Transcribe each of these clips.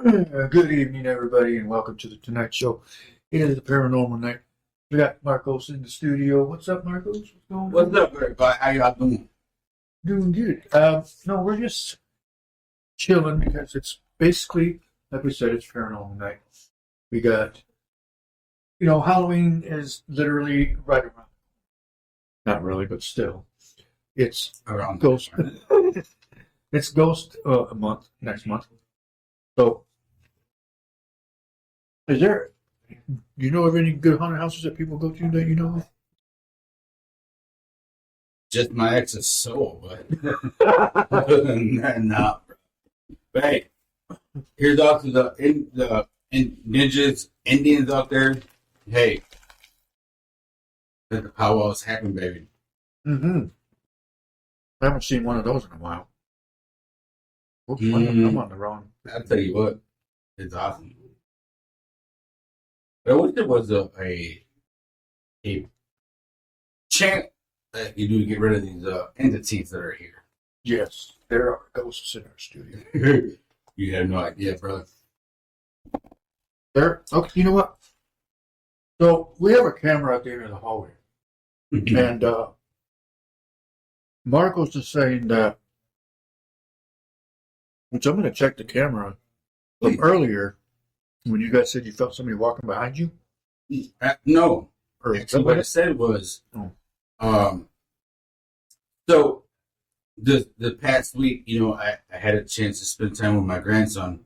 Good evening, everybody, and welcome to the Tonight Show. It is the Paranormal Night. We got Marcos in the studio. What's up, Marcos? What's going What's on? up, everybody? How y'all doing? Doing good. No, we're just chilling because it's basically, like we said, it's Paranormal Night. We got, Halloween is literally right around. Not really, but still, it's Around Ghost. It's Ghost a month next month. So, is there? Do you know of any good haunted houses that people go to that you know of? just my ex's soul, but other than that, nah. But hey, here's out to the ninjas, Indians out there. Hey, let the powwows happen, baby. Mm-hmm. I haven't seen one of those in a while. Oops, Mm. I'm on the wrong. I'll tell you what, it's awesome. But I wish there was a chant that you do to get rid of these entities that are here. Yes, there are ghosts in our studio. You have no idea, brother. There. Okay, you know what? So we have a camera out there in the hallway, and Marcos is saying that. Which I'm going to check the camera from earlier when you guys said you felt somebody walking behind you. No. Or Actually, what I said was, Oh. So the past week, I had a chance to spend time with my grandson,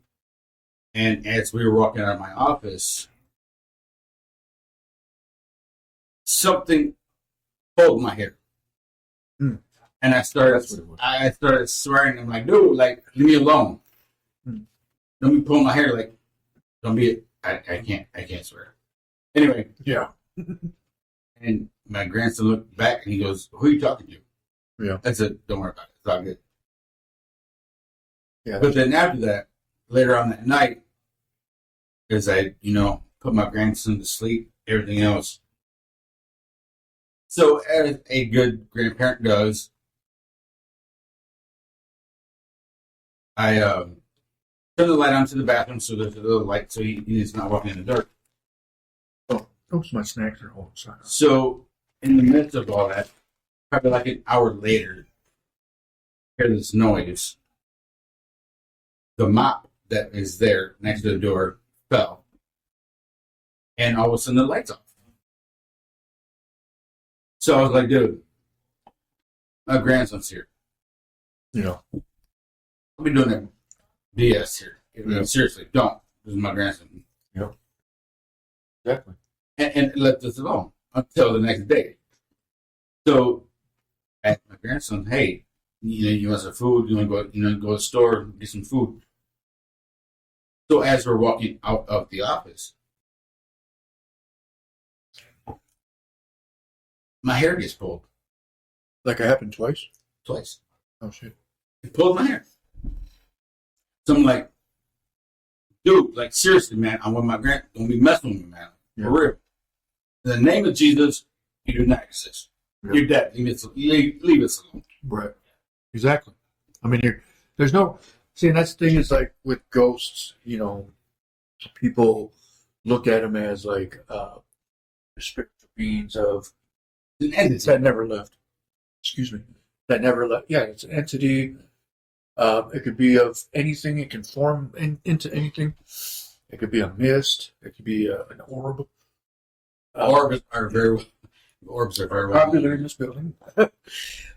and as we were walking out of my office, something pulled my hair, and I started swearing. I'm like, dude, like, leave me alone. Let me pull my hair. Like, don't be. I can't swear. Anyway, Yeah. and my grandson looked back and he goes, "Who are you talking to?" Yeah. I said, "Don't worry about it. It's all good." Yeah. But then after that, later on that night, as I, put my grandson to sleep, everything else. So as a good grandparent does, I turn the light on to the bathroom so there's a little light so he's not walking in the dark. Oops, my snacks are all inside. So in the midst of all that, probably like an hour later, I hear this noise. The mop that is there next to the door fell. And all of a sudden the light's off. So I was like, dude, my grandson's here. Yeah. I'll be doing that BS here. Yeah. Seriously, don't. This is my grandson. Yeah. Exactly. And left us alone until the next day. So I asked my grandson, hey, you want some food? You want to go to the store, get some food? So as we're walking out of the office, my hair gets pulled Like it happened twice. twice. Oh shit. It pulled my hair. So I'm like, dude, like seriously, man, I'm with my don't be messing with me, man. Yeah. For real. In the name of Jesus, you do not exist. Yeah. You're dead. Leave us alone. Right. Exactly. I mean, there's no. See, and that's the thing is like with ghosts, people look at them as like spiritual beings of An entity. that never left. Excuse me. That never left. Yeah, it's an entity. It could be of anything. It can form into anything. It could be a mist. It could be an orb. Orbs are very Popular in this building.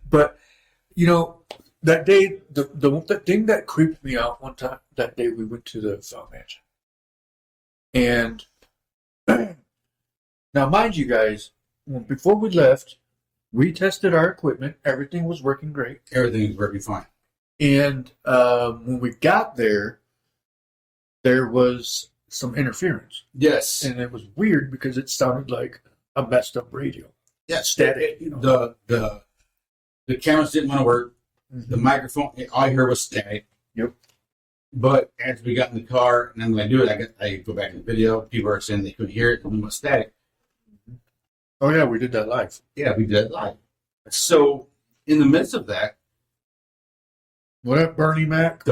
But, that day, the thing that creeped me out one time, that day we went to the South Mansion. And now, mind you guys, before we left, we tested our equipment. Everything was working great. Everything is working fine. And when we got there was some interference. Yes. And it was weird because it sounded like a messed up radio. Yes. Static. The cameras didn't want to work. Mm-hmm. The microphone, all I heard was static. Yep. But as we got in the car, and then when I do it, I go back to the video. People are saying they couldn't hear it, and it was static. Oh, yeah, we did that live. Yeah, we did it live. So, in the midst of that, What up, Bernie Mac?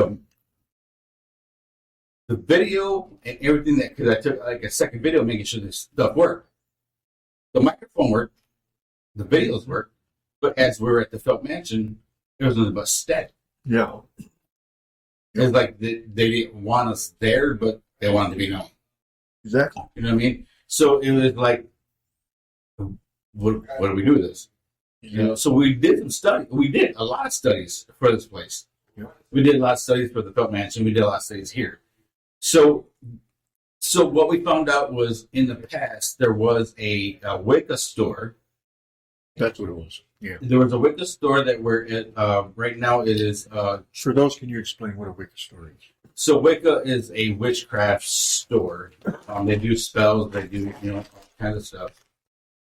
the video and everything that, because I took like a second video making sure this stuff worked. The microphone worked, the videos worked, but as we were at the Felt Mansion, it was nothing but static. Yeah. It's like they didn't want us there, but they wanted to be known. Exactly. You know what I mean? So it was like, what do we do with this? You know, so we did some study. We did a lot of studies for this place. Yeah. We did a lot of studies for the Felt Mansion. We did a lot of studies here. So what we found out was in the past there was a Wicca store. That's what it was. Yeah. There was a Wicca store that we're at. Right now it is. For those, can you explain what a Wicca store is? So Wicca is a witchcraft store. They do spells. They do all kinds of stuff.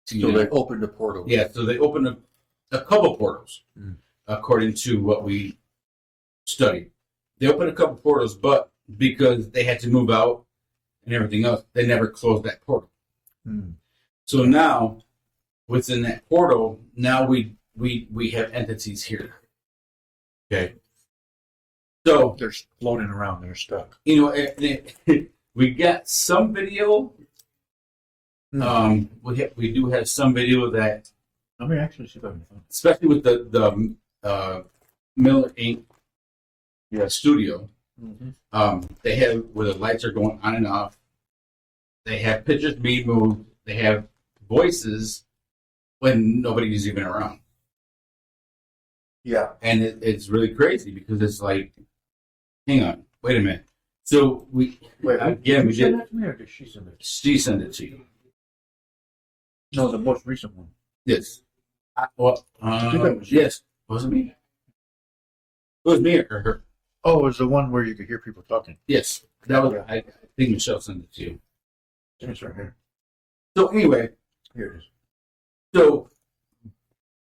So they opened a portal. Yeah. So they opened a couple portals, according to what we studied. They opened a couple portals, but because they had to move out and everything else, they never closed that portal. So now, within that portal, now we have entities here. Okay. So they're floating around. They're stuck. We got some video. We do have some video that. Let me actually see if I can find it. Especially with the Miller Inc. Studio. They have where the lights are going on and off. They have pictures being moved. They have voices when nobody's even around. Yeah. And it's really crazy because it's like, hang on, wait a minute. So we again we did. That to me or did she send it? She sent it to you. No, the most recent one. Yes. Was yes. Was it me? It was me or her. Oh, it was the one where you could hear people talking. Yes. That was. I think Michelle sent it to you. It's right here. So anyway, Here it is. so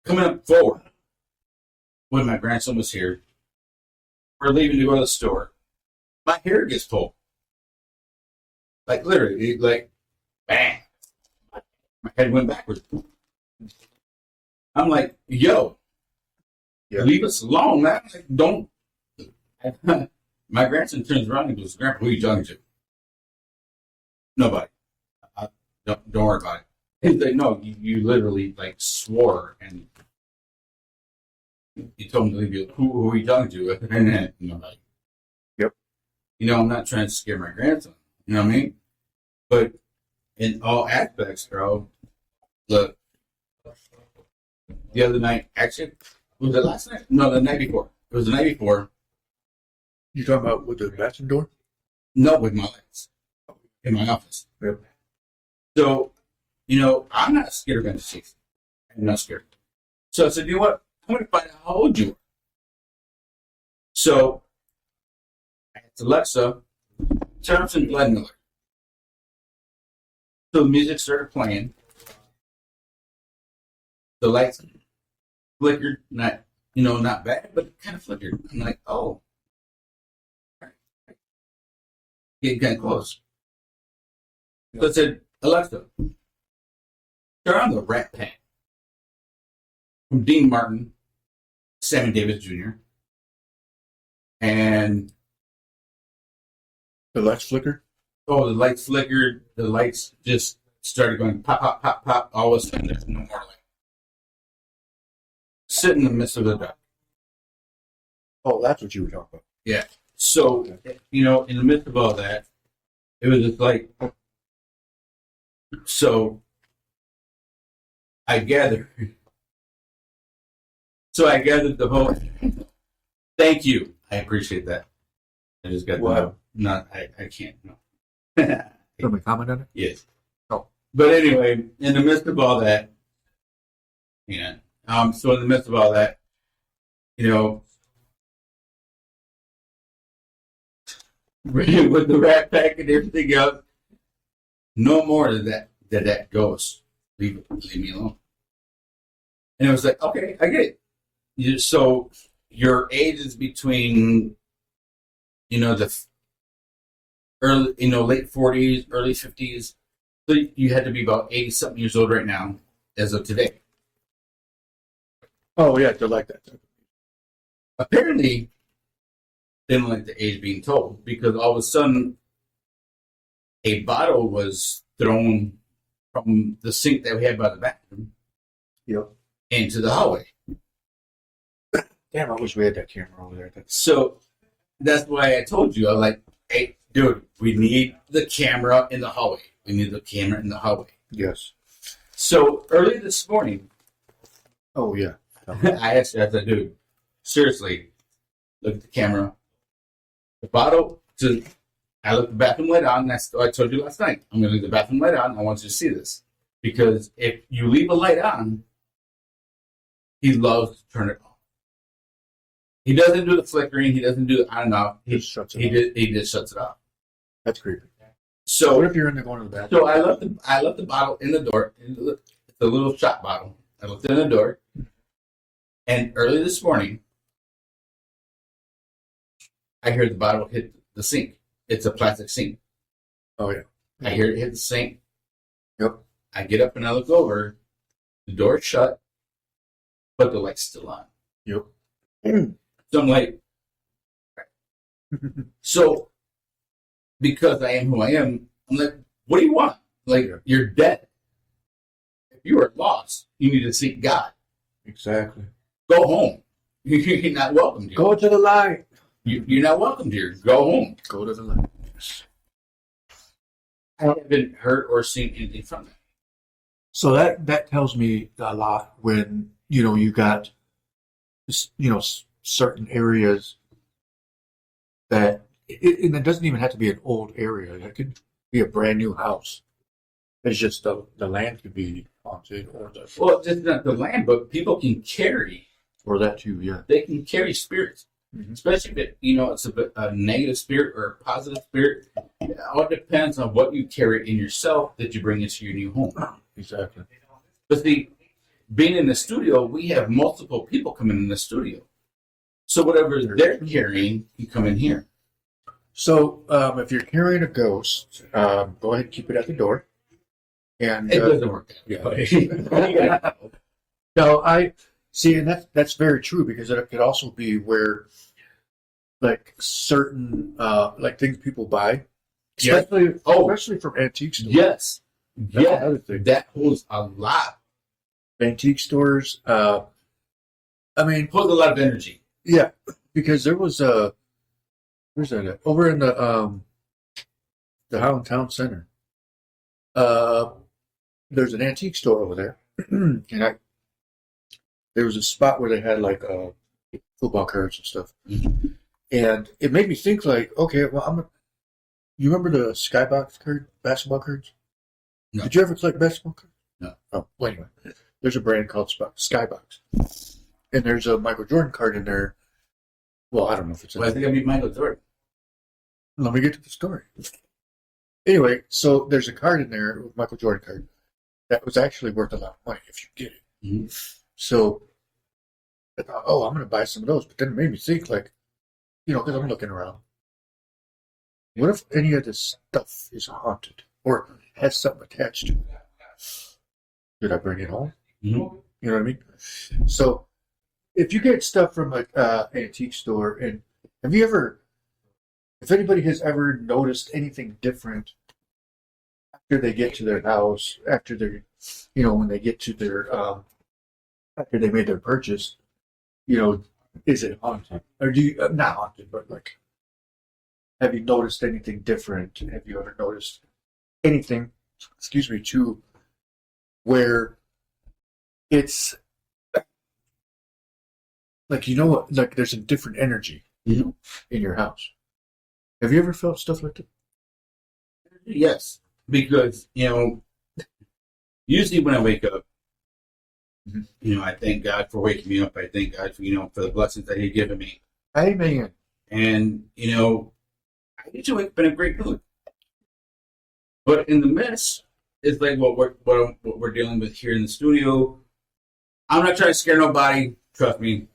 coming up forward, when my grandson was here, we're leaving to go to the store. My hair gets pulled. Like literally, like bang. My head went backwards. I'm like, yo, leave us alone, man. Like, don't. My grandson turns around and goes, Grandpa, who are you talking to? Nobody. Don't worry about it. He's like, no, you literally like swore and you told him to leave you. Who are you talking to? And nobody. Yep. I'm not trying to scare my grandson. You know what I mean? But in all aspects, bro, look, the other night, actually, was it last night? No, the night before. It was the night before. You talking about with the bathroom door? No, with my lights in my office. Yep. So, I'm not scared of entities. I'm not scared. So I said, you know what? I'm going to find out how old you are. So I asked Alexa, turn up some Glenn Miller. So the music started playing. The lights flickered, not bad, but it kind of flickered. I'm like, oh. Getting kind of close. So I said, Alexa, turn on the Rat Pack from Dean Martin, Sammy Davis Jr. And the lights flickered? Oh, the lights flickered. The lights just started going pop, pop, pop, pop. All of a sudden, there's no more light. Sit in the midst of the dark. Oh, that's what you were talking about. Yeah. So, in the midst of all that, it was just like, so I gathered the whole, thank you. I appreciate that. I just got I can't, no. Somebody comment on it? Yes. Oh. But anyway, in the midst of all that, so in the midst of all that, with the Rat Pack and everything else, no more did that ghost leave me alone. And it was like, okay, I get it. So your age is between, the early, late 40s, early 50s. So you had to be about 80-something years old right now, as of today. Oh, yeah, they're like that. Apparently, they don't like the age being told because all of a sudden, a bottle was thrown from the sink that we had by the bathroom Yep. into the hallway. Damn, I wish we had that camera over there. So that's why I told you, I'm like, hey, dude, we need the camera in the hallway. We need the camera in the hallway. Yes. So early this morning, Oh, yeah. I asked dude, seriously, look at the camera. The bottle, I left the bathroom light on. I told you last night, I'm going to leave the bathroom light on. I want you to see this. Because if you leave a light on, he loves to turn it off. He doesn't do the flickering. He doesn't do the on and off. He just shuts it off. That's creepy. So what if you're in there going to the bathroom? So I left the bottle in the door. It's a little shot bottle. I left it in the door. And early this morning, I heard the bottle hit the sink. It's a plastic sink. Oh, yeah. I hear it hit the sink. Yep. I get up and I look over. The door's shut, but the light's still on. Yep. So I'm like, so because I am who I am, I'm like, what do you want? Like, you're dead. If you are lost, you need to seek God. Exactly. Go home. You're not welcome here. Go to the light. You're not welcome here. Go home. Go to the light. Yes. I haven't heard or seen anything from that. So that tells me a lot when, you got, certain areas that, and it doesn't even have to be an old area. It could be a brand new house. It's just the land could be haunted, well, just not the land, but people can carry, or that too. Yeah, they can carry spirits, especially if it's a negative spirit or a positive spirit. It all depends on what you carry in yourself that you bring into your new home. Exactly. But see, being in the studio, we have multiple people coming in the studio, so whatever they're carrying can come in here. So if you're carrying a ghost, go ahead and keep it at the door. And it doesn't work. Yeah. No, I see, and that's very true, because it could also be where, like, certain like things people buy, especially from antique stores. Yes, That's another thing. That holds a lot. Antique stores. Holds a lot of energy. Yeah, because there was where's that at? Over in the Highland Town Center. There's an antique store over there, and there was a spot where they had like football cards and stuff, and it made me think, like, okay, well, you remember the basketball cards? No. Did you ever collect basketball cards? No. Oh, well, anyway, there's a brand called Skybox, and there's a Michael Jordan card in there. Well, I don't know if it's in I think I beat Michael Jordan. Let me get to the story. Anyway, so there's a card in there, a Michael Jordan card, that was actually worth a lot of money if you get it. Mm-hmm. So I thought, I'm going to buy some of those. But then it made me think, like, because I'm looking around. What if any of this stuff is haunted or has something attached to it? Did I bring it home? Mm-hmm. You know what I mean? So if you get stuff from an antique store, and if anybody has ever noticed anything different after they get to their house, after they're, when they get to their, after they made their purchase, is it haunted? Or do you, not haunted, but like, have you noticed anything different? Have you ever noticed anything, to where it's like, like there's a different energy in your house? Have you ever felt stuff like that? Yes, because, usually when I wake up, I thank God for waking me up. I thank God for, for the blessings that He's given me. Amen. And, I usually wake up in a great mood. But in the midst, it's like what we're dealing with here in the studio. I'm not trying to scare nobody. Trust me.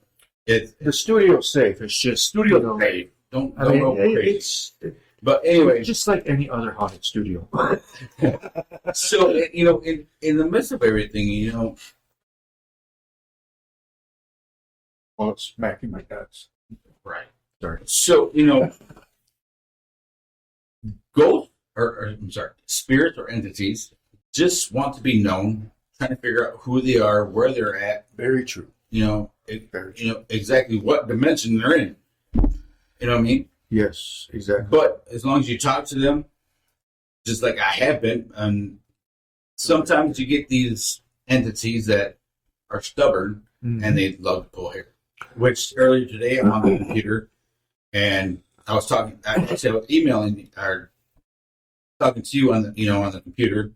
The studio's safe. It's just studio safe. Don't go crazy. But anyway, it's just like any other haunted studio. So in the midst of everything, well, it's smacking my nuts. Right. Sorry. So ghosts I'm sorry, spirits or entities just want to be known, trying to figure out who they are, where they're at. Very true. Exactly what dimension they're in. You know what I mean? Yes, exactly. But as long as you talk to them, just like I have been, and sometimes you get these entities that are stubborn and they love to pull hair. Which earlier today I'm on the computer and I was emailing or talking to you on the computer,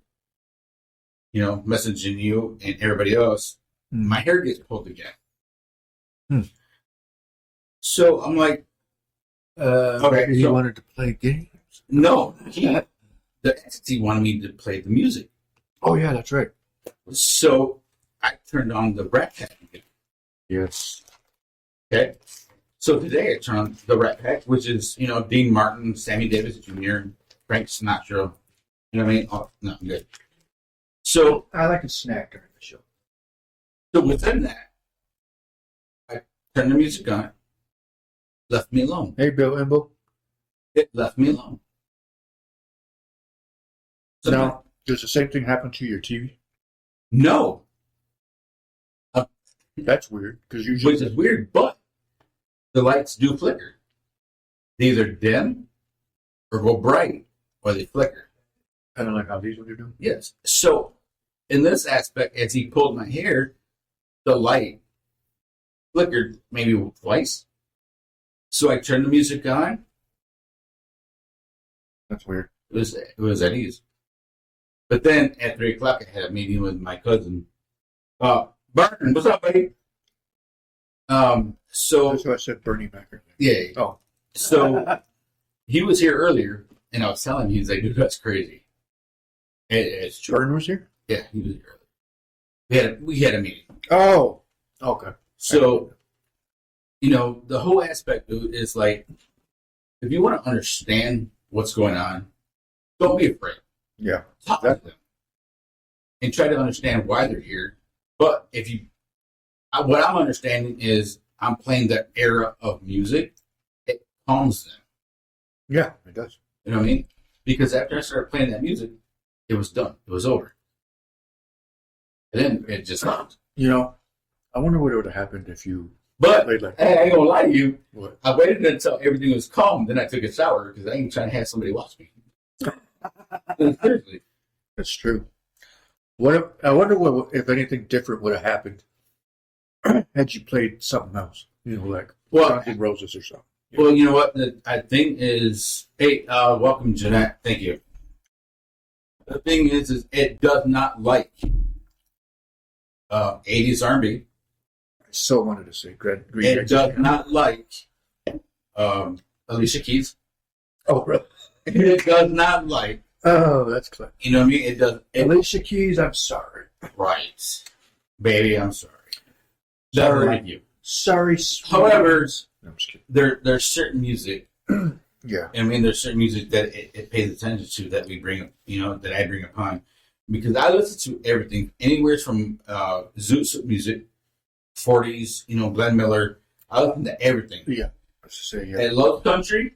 messaging you and everybody else. My hair gets pulled again. So I'm like, okay. He wanted to play games. No, the entity wanted me to play the music. Oh yeah, that's right. So I turned on the Rat Pack again. Yes. Okay. So today I turned on the Rat Pack, which is Dean Martin, Sammy Davis Jr., Frank Sinatra. You know what I mean? Oh, no, I'm good. So I like a snack during the show. So within that, I turned the music on. Left me alone. Hey, Bill Imbo. It left me alone. So now, does the same thing happen to your TV? No. That's weird because usually, which is weird, but the lights do flicker. They either dim or go bright, or they flicker. Kind of like how these ones are doing. Yes. So in this aspect, as he pulled my hair, the light flickered maybe twice. So I turned the music on. That's weird. It was at ease. But then at 3 o'clock, I had a meeting with my cousin. Barton, what's up, buddy? So that's why I said Bernie Mac. Yeah. Oh. So he was here earlier, and I was telling him, he's like, dude, that's crazy. It's true. Jordan was here? Yeah, he was here earlier. We had a meeting. Oh. Okay. So, the whole aspect of it is like, if you want to understand what's going on, don't be afraid. Yeah. Talk to them. And try to understand why they're here. But what I'm understanding is I'm playing that era of music. It calms them. Yeah, it does. You know what I mean? Because after I started playing that music, it was done. It was over. And then it just stopped. I wonder what would have happened if you played like that. Hey, I ain't gonna lie to you. What? I waited until everything was calm, then I took a shower because I ain't trying to have somebody watch me. Seriously. That's true. I wonder if anything different would have happened had you played something else, like Guns N' Roses or something. Well, you know what? I think is, hey, welcome, Jeanette. Thank you. The thing is it does not like 80s R&B. I so wanted to say Green It does not like Alicia Keys. Oh, really? It does not like. Oh, that's clever. You know what I mean? It does. Alicia Keys, I'm sorry. Right. Baby, I'm sorry. Doesn't Sorry. like you. Sorry. However, no, I'm just kidding. there's certain music. Yeah. I mean, there's certain music that it pays attention to that we bring up, that I bring upon. Because I listen to everything, anywhere from Zoot music, 40s, Glenn Miller. I listen to everything. Yeah. I was to say, yeah. It loves country,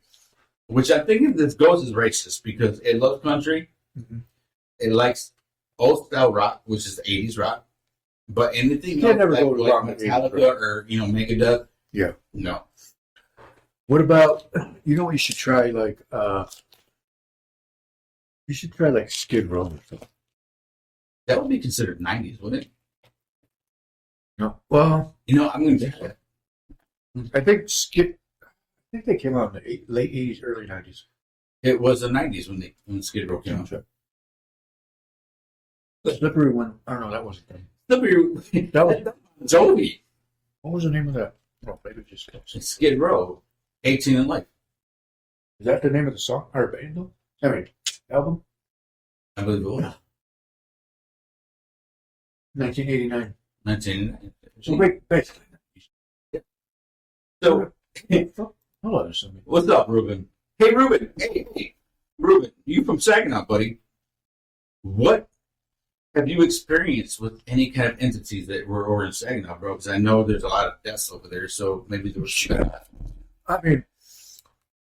which I think this goes as racist because it loves country. Mm-hmm. It likes old style rock, which is 80s rock. But anything You can't never like, go to rock Metallica or Megadeth, yeah. No. What about what you should try you should try Skid Row or something. That would be considered 90s, wouldn't it? No. Well, I'm going to do that. I think they came out in the late 80s, early 90s. It was the 90s when Skid Row came out. The Slippery one. I don't know. That wasn't them. Slippery. That was Joey. What was the name of that? Oh, maybe just Skid Row. 18 in Life. Is that the name of the song or band? Though? I mean, album. I believe it was. 1989. 1989. So basically. Yeah. So, hold on a second. What's up, Ruben? Hey, Ruben. Hey, Ruben. You from Saginaw, buddy? What have you experienced with any kind of entities that were over in Saginaw, bro? Because I know there's a lot of deaths over there, so maybe there was. I mean,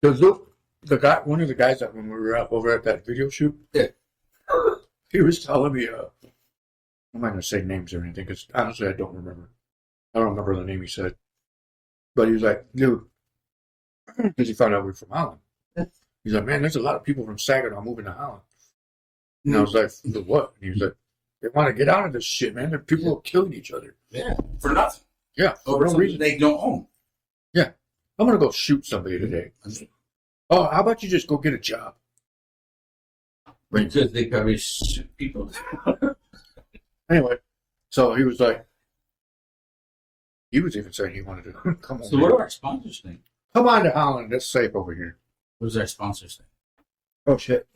the one of the guys that when we were out over at that video shoot, Yeah. he was telling me, I'm not going to say names or anything because honestly I don't remember. I don't remember the name he said. But he was like, dude, because he found out we were from Holland. He's like, man, there's a lot of people from Saginaw moving to Holland. And I was like, the what? And he was like, they want to get out of this shit, man. People are killing each other. Yeah, for nothing. Yeah, for no reason they don't own. Yeah, I'm going to go shoot somebody today. Oh, how about you just go get a job? Because they probably shoot people. Anyway, so he was like, he was even saying he wanted to come over. So what do our sponsors think? Come on to Holland. It's safe over here. What does our sponsors think? Oh, shit.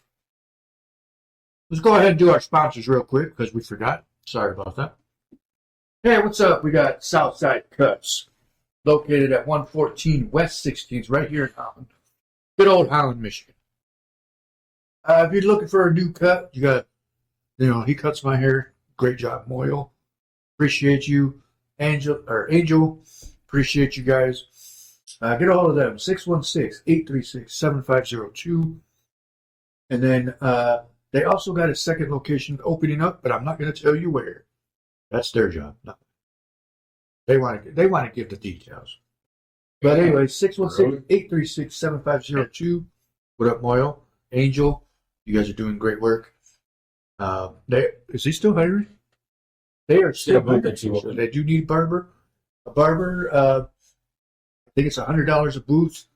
Let's go ahead and do our sponsors real quick because we forgot. Sorry about that. Hey, what's up? We got Southside Cuts, located at 114 West 16th, right here in Holland. Good old Holland, Michigan. If you're looking for a new cut, you got, he cuts my hair. Great job, Moyle. Appreciate you. Angel, appreciate you guys. Get a hold of them, 616-836-7502. And then they also got a second location opening up, but I'm not going to tell you where. That's their job. No. They want to give the details. But anyway, 616-836-7502. What up, Moyle? Angel, you guys are doing great work. Is he still hiring? They are still hiring. So they do need a barber. A barber, I think it's $100 a booth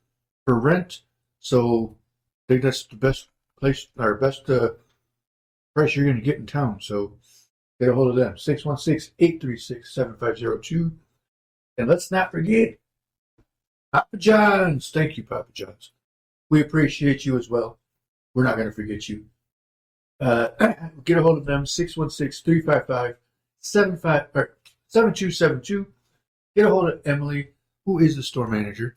for rent. So I think that's the best place or best price you're going to get in town. So get a hold of them. 616-836-7502. And let's not forget Papa John's. Thank you, Papa John's. We appreciate you as well. We're not going to forget you. Get a hold of them, 616-355-7272. Get a hold of Emily, who is the store manager.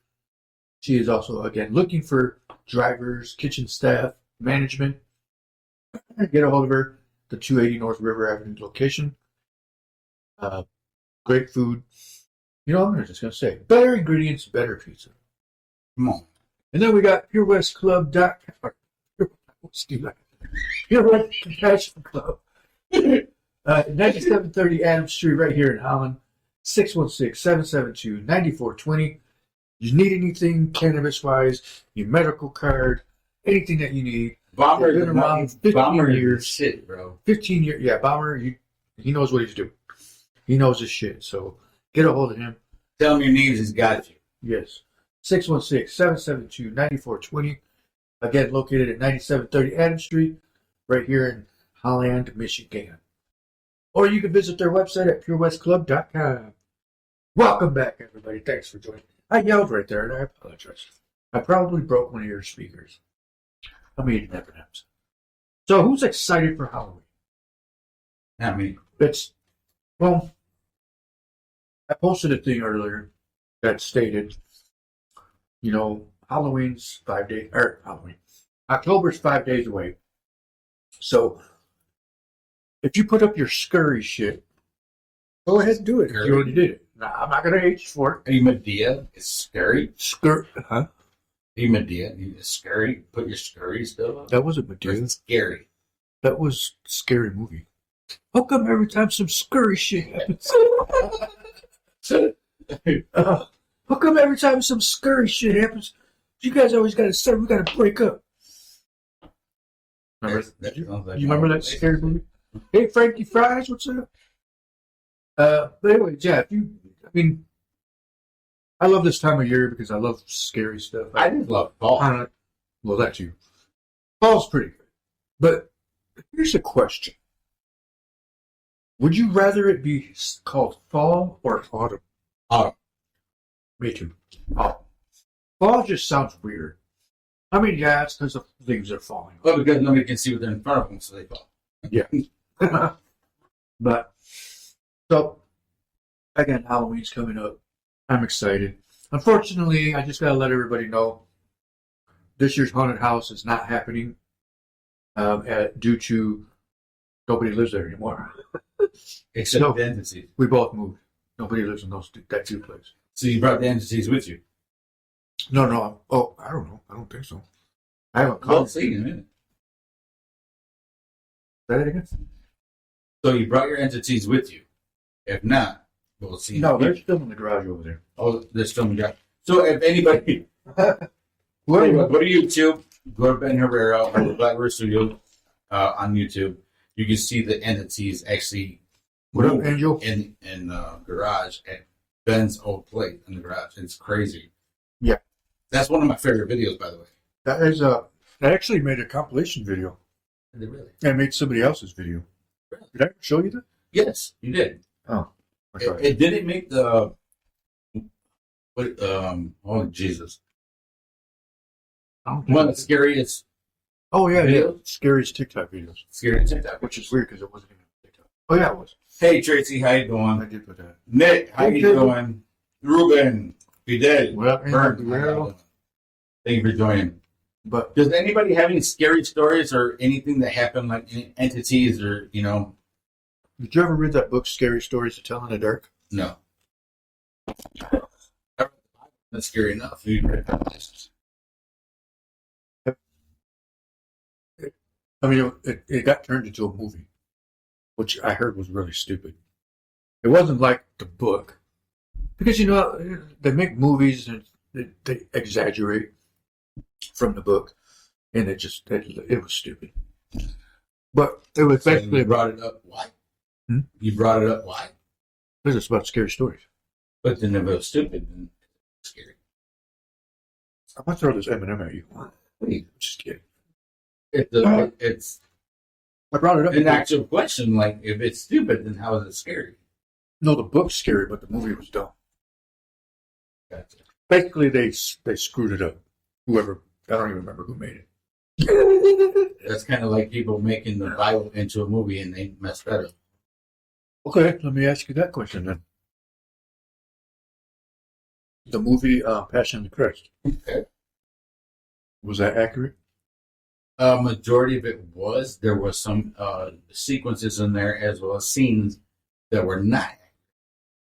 She is also, again, looking for drivers, kitchen staff, management. Get a hold of her, the 280 North River Avenue location. Great food. I'm just going to say, better ingredients, better pizza. Come on. And then we got PureWestClub.com. Pure West Compassion Club. 9730 Adams Street, right here in Holland. 616-772-9420. You need anything cannabis-wise, your medical card, anything that you need. Bomber's been around 15 years. Shit, bro. 15 years. Yeah, Bomber, he knows what he's doing. He knows his shit. So get a hold of him. Tell him your needs, he's got you. Yes. 616-772-9420. Again, located at 9730 Adams Street, right here in Holland, Michigan. Or you can visit their website at purewestclub.com. Welcome back, everybody. Thanks for joining. I yelled right there, and I apologize. I probably broke one of your speakers. I'm eating M&M's. So, who's excited for Halloween? Not me. I posted a thing earlier that stated, Halloween's 5 days, October's 5 days away. So, if you put up your scurry shit, go ahead and do it. You already did it. Nah, I'm not going to hate you for it. Are you Medea? It's scary. Huh? Are you Medea? You scary? Put your scurry still up? That wasn't Medea. It's scary. That was a scary movie. How come every time some scurry shit happens? How come every time some scurry shit happens, you guys always got to say we got to break up? Remember? You remember that scary movie? Hey, Frankie Fries, what's up? But anyway, yeah, I love this time of year because I love scary stuff. I just love fall. Well, that's you. Fall's pretty good. But here's a question. Would you rather it be called fall or autumn? Autumn. Me too. Autumn. Fall just sounds weird. Yeah, it's because the leaves are falling. Well, because nobody can see what they're in front of them, so they fall. Yeah. But, so, again, Halloween's coming up. I'm excited. Unfortunately, I just got to let everybody know this year's haunted house is not happening due to nobody lives there anymore. Except the entities. We both moved. Nobody lives in that two places. So you brought the entities with you? No. I don't know. I don't think so. I haven't Well, caught see, in a minute. Say that again? So you brought your entities with you. If not, we'll see. No, they're still in the garage over there. Oh, they're still in the garage. So if anybody, What? go to YouTube, go to Ben Herrera or Black River Studio on YouTube. You can see the entities actually What up, move Angel? in the garage at Ben's old place in the garage. It's crazy. Yeah. That's one of my favorite videos, by the way. That is I actually made a compilation video. Did it really? I made somebody else's video. Really? Did I show you that? Yes, you did. Oh. Okay. It didn't make the. What? Oh Jesus! One of the scariest, Oh yeah, yeah. Videos? Scariest TikTok videos. scary TikTok. Which is weird because it wasn't even TikTok. Oh yeah, it was. Hey Tracy, how you I doing? did put that. Nick, how Hey, you Tracy. doing? Ruben, Fidel, What up, Bern, Angel Guerrero? thank you for joining. But Does anybody have any scary stories or anything that happened, like any entities or did you ever read that book, Scary Stories to Tell in the Dark? No. That's scary enough. You read that. I mean, it got turned into a movie, which I heard was really stupid. It wasn't like the book, because they make movies and they exaggerate from the book, and it was stupid. But it was So basically you brought it up. Why? Hmm? You brought it up. Why? because it's about scary stories. But then if it was stupid, then it's scary. I'm gonna throw this M&M at you. Just kidding. It's I brought it up. an because- actual question. Like, if it's stupid, then how is it scary? No, the book's scary, but the movie was dumb. Gotcha. Basically, they screwed it up. Whoever, I don't even remember who made it. That's kind of like people making the Bible into a movie and they messed that up. Okay, let me ask you that question then. The movie Passion of the Christ, Okay. was that accurate? Majority of it was. There was some sequences in there as well as scenes that were not.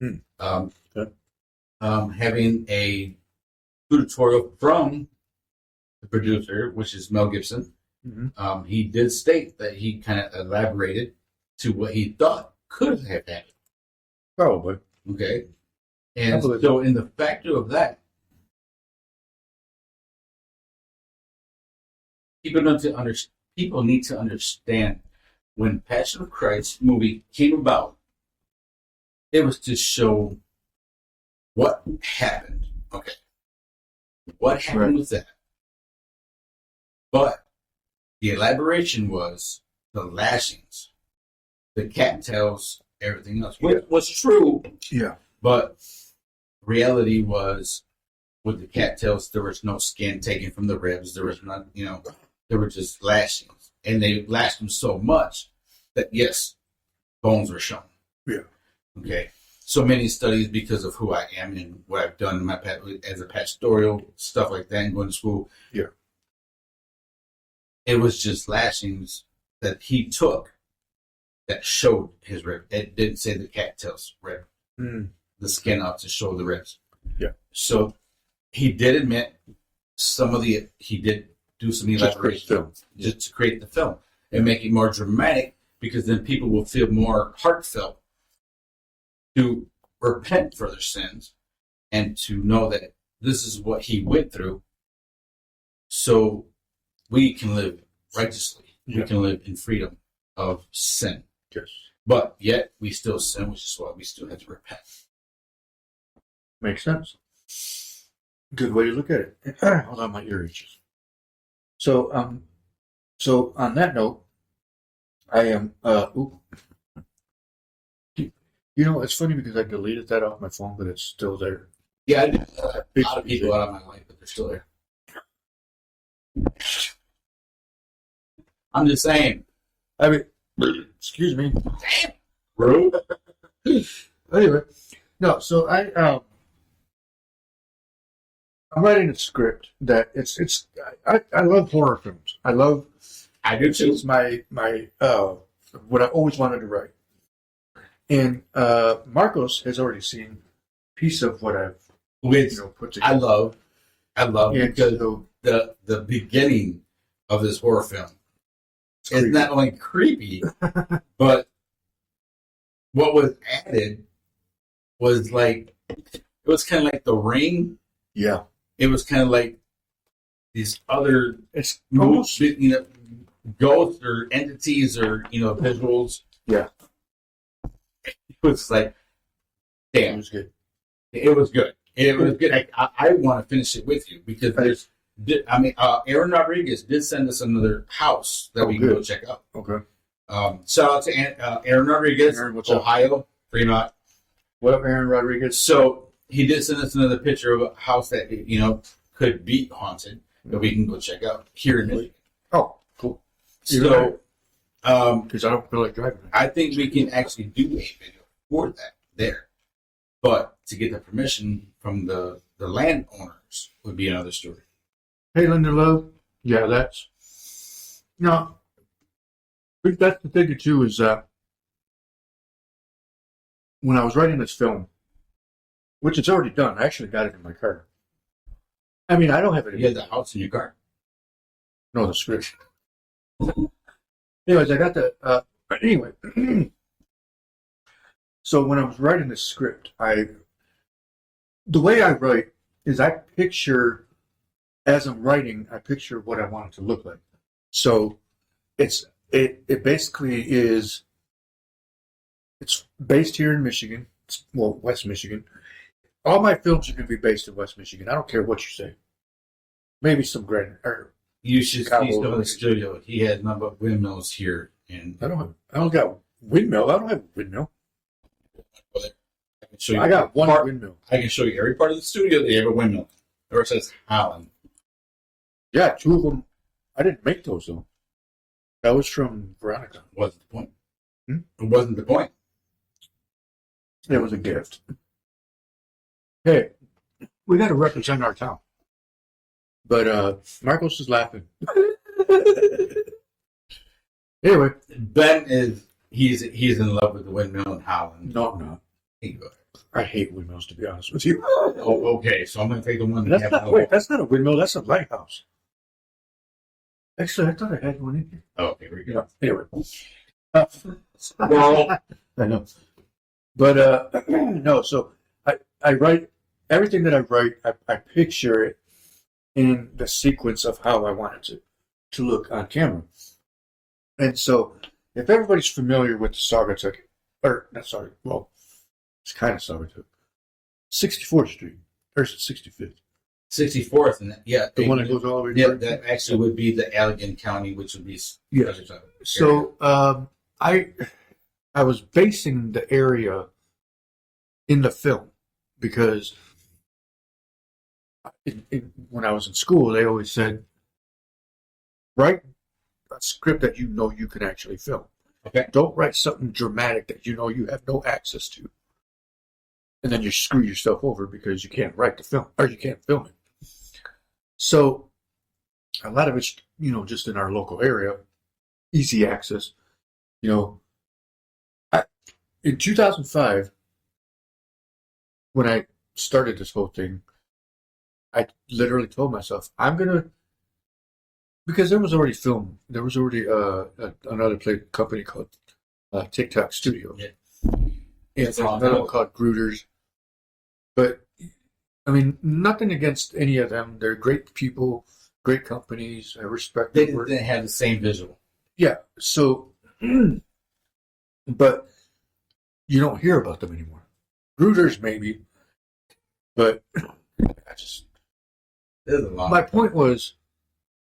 Hmm. Okay. Having a tutorial from the producer, which is Mel Gibson, Mm-hmm. he did state that he kind of elaborated to what he thought could have happened. Probably. Okay. I And believe so, in the factor of that, people need to understand when Passion of Christ movie came about, it was to show what happened. Okay. What happened Right. with that? But the elaboration was the lashings, the cattails, everything else, which was true, Yeah. but reality was with the cattails, there was no skin taken from the ribs. There was not, there were just lashings. And they lashed them so much that, yes, bones were shown. Yeah. Okay. So many studies because of who I am and what I've done in my past as a pastoral, stuff like that, and going to school. Yeah. It was just lashings that he took that showed his rib. It didn't say the cattails rib. Mm. The skin out to show the ribs. Yeah. So he did admit he did do some Just create elaboration film. just to create the film and make it more dramatic, because then people will feel more heartfelt to repent for their sins and to know that this is what he went through, so we can live righteously. Yeah. We can live in freedom of sin. Yes. But yet we still sin, which is why we still have to repent. Makes sense. Good way to look at it. Hold on, my ear itches. So on that note, I am. It's funny because I deleted that off my phone, but it's still there. Yeah, I do. A lot of people out of my life, but they're still there. I'm just saying. I mean, excuse me. Damn, bro. Anyway, no. So I'm writing a script that I love horror films. I do too. It's my what I always wanted to write. And Marcos has already seen a piece of what I've put together. I love I love Yeah, because so the beginning of this horror film is creepy. not only creepy, but what was added was like it was kind of like The Ring. Yeah, It was kind of like these other it's almost ghosts or entities or visuals. Yeah. It was like, it damn, was good. it was good. It was good. I want to finish it with you because Aaron Rodriguez did send us another house that we can go check out. Okay. Shout out to Aaron Rodriguez, Aaron, what's up? Ohio, Fremont. What up, Aaron Rodriguez? So he did send us another picture of a house that could be haunted that we can go check out here in Michigan. Oh, cool. So, because I don't feel like driving. I think we can actually do a video for that there, but to get the permission from the landowners would be another story. Hey, Linda Love. Yeah, that's no. I think that's the thing too is when I was writing this film, which it's already done. I actually got it in my car. I mean, I don't have it. You had the house in your car. No, the script. Anyways, I got the. Anyway, so when I was writing this script, the way I write is I picture, as I'm writing, I picture what I want it to look like. So it basically is. It's based here in Michigan. Well, West Michigan. All my films are going to be based in West Michigan. I don't care what you say. Maybe some grand. You should see some of the studio. He had number of windmills here, and I don't got windmill. I don't have a windmill. I can show you. I got one windmill. I can show you every part of the studio that you have a windmill. Or it says Holland. Yeah, 2 of them. I didn't make those though. That was from Veronica. Wasn't the point. Hmm? It wasn't the point. It was a gift. Hey, we got to represent our town. But Marcos is laughing. Anyway, Ben he's in love with the windmill in Holland. no, I'm not. I hate windmills, to be honest with you. Oh, okay. So I'm going to take the one that That's not a windmill. That's a lighthouse. Actually, I thought I had one in here. Oh, okay, very good. Yeah. Anyway. Well, I know. But no, so I write everything that I write, I picture it in the sequence of how I want it to look on camera. And so if everybody's familiar with the Saugatuck, or not Saugatuck, well, it's kind of Saugatuck, 64th Street, or 65th. 64th, and yeah, The one that goes all the way yeah, that actually would be the Allegan County, which would be So I was basing the area in the film because when I was in school, they always said, write a script that you know you can actually film. Okay. Don't write something dramatic that you know you have no access to. And then you screw yourself over because you can't write the film, or you can't film it. So a lot of it's, just in our local area, easy access. In 2005, when I started this whole thing, I literally told myself, because there was already film. There was already another company called TikTok Studio. Yeah. It's another one called Grooters. But, I mean, nothing against any of them. They're great people, great companies. I respect They their work. didn't have the same visual. Yeah, so, but you don't hear about them anymore. Grooters, maybe, but my point was,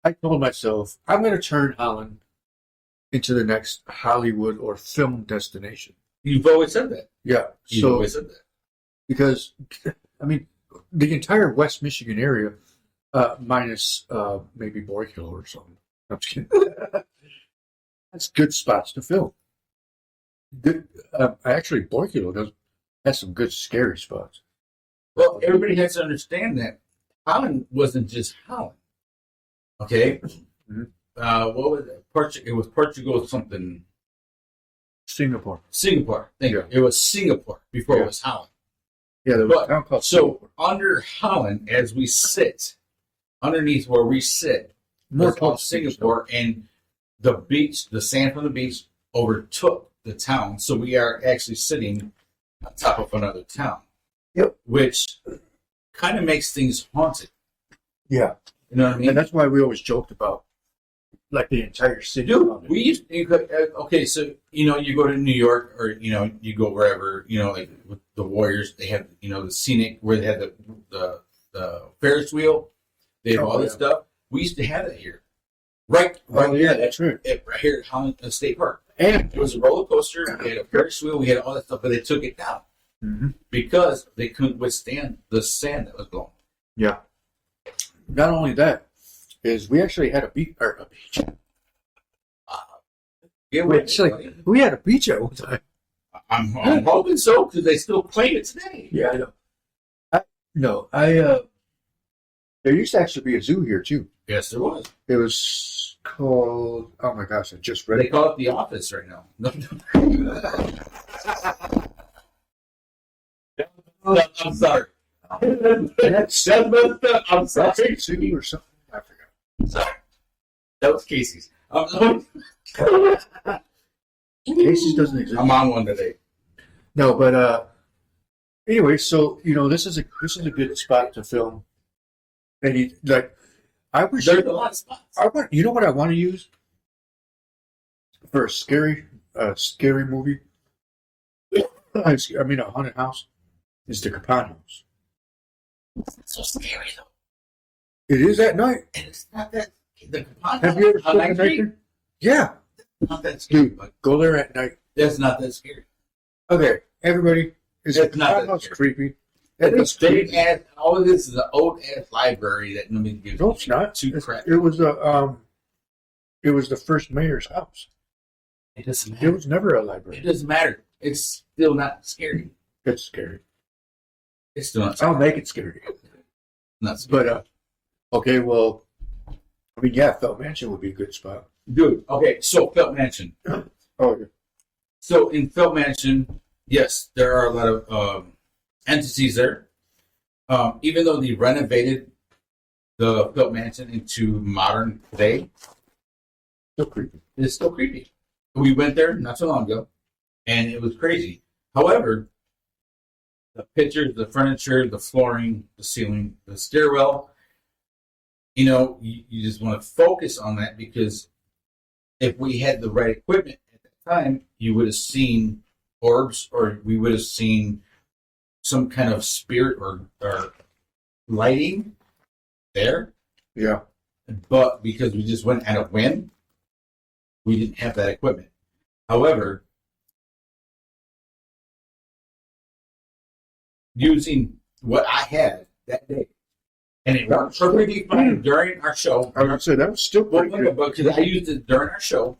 I told myself, I'm going to turn Holland into the next Hollywood or film destination. You've always said that. Yeah. You've always said that. Because, I mean, the entire West Michigan area, minus maybe Borghill or something. I'm just kidding. That's good spots to film. Good. Actually, Borghill has some good scary spots. Well, everybody has to understand that Holland wasn't just Holland. Okay? Mm-hmm. What was it? It was Portugal something. Singapore. Thank you. It was Singapore before it was Holland. Yeah, there was a town called So, Singapore. under Holland, as we sit underneath where we sit, More was all towards Singapore, and the beach, the sand from the beach, overtook the town. So we are actually sitting on top of another town. Yep. Which kind of makes things haunted. Yeah. You know what I mean? And that's why we always joked about, like, the entire city. Dude, we used okay, so, you know, you go to New York or, you know, you go wherever, you know, like with the Warriors, they have, you know, the scenic, where they had the Ferris wheel. They have all this stuff. We used to have it here. Right yeah, that's right. Right here at Holland State Park. And it was a roller coaster. We had a Ferris wheel. We had all that stuff, but they took it down because they couldn't withstand the sand that was blowing. yeah. Not only that, is we actually had a beach. Yeah, We had a beach at one time. I'm hoping so, because they still claim it today. Yeah, I know. There used to actually be a zoo here too. Yes, there was. It was called. Oh my gosh! I just read They it. call it the office right now. I'm sorry. That's messed up. I'm sorry. zoo or something. I forgot. Sorry. That was Casey's. Casey's doesn't exist. I'm on one today. No, but anyway, so you know, this is a good spot to film. And I wish There's a lot of spots. you know what I want to use for a scary movie. I mean, a haunted house is the Capon house. It's so scary though. It is at night. And it's not that. The Capon Have you ever on spent Ninth the night Street? there? Yeah, Not that scary. dude. Go there at night. That's not that scary. Okay, everybody. Is the It's not Capon that house scary. creepy? It's big ass. All of this is an old ass library that nobody gives. No, it's not. Too crap. It was it was the first mayor's house. It doesn't It matter. was never a It library. doesn't matter. It's still not scary. It's scary. It's still not scary. I'll make it scary. Not scary. But okay, well, I mean, yeah, Felt Mansion would be a good spot. Dude, okay, so Felt Mansion. Oh, yeah. So in Felt Mansion, yes, there are a lot of entities there. Even though they renovated the Felt Mansion into modern today, So creepy. it's still creepy. We went there not so long ago, and it was crazy. However, the pictures, the furniture, the flooring, the ceiling, the stairwell, you know, you just want to focus on that, because if we had the right equipment at that time, you would have seen orbs, or we would have seen some kind of spirit or lighting there. Yeah. But because we just went at a whim, we didn't have that equipment. However, using what I had that day, and it worked perfectly fine during our show. I was going to say, that was still pretty good. Because I used it during our show.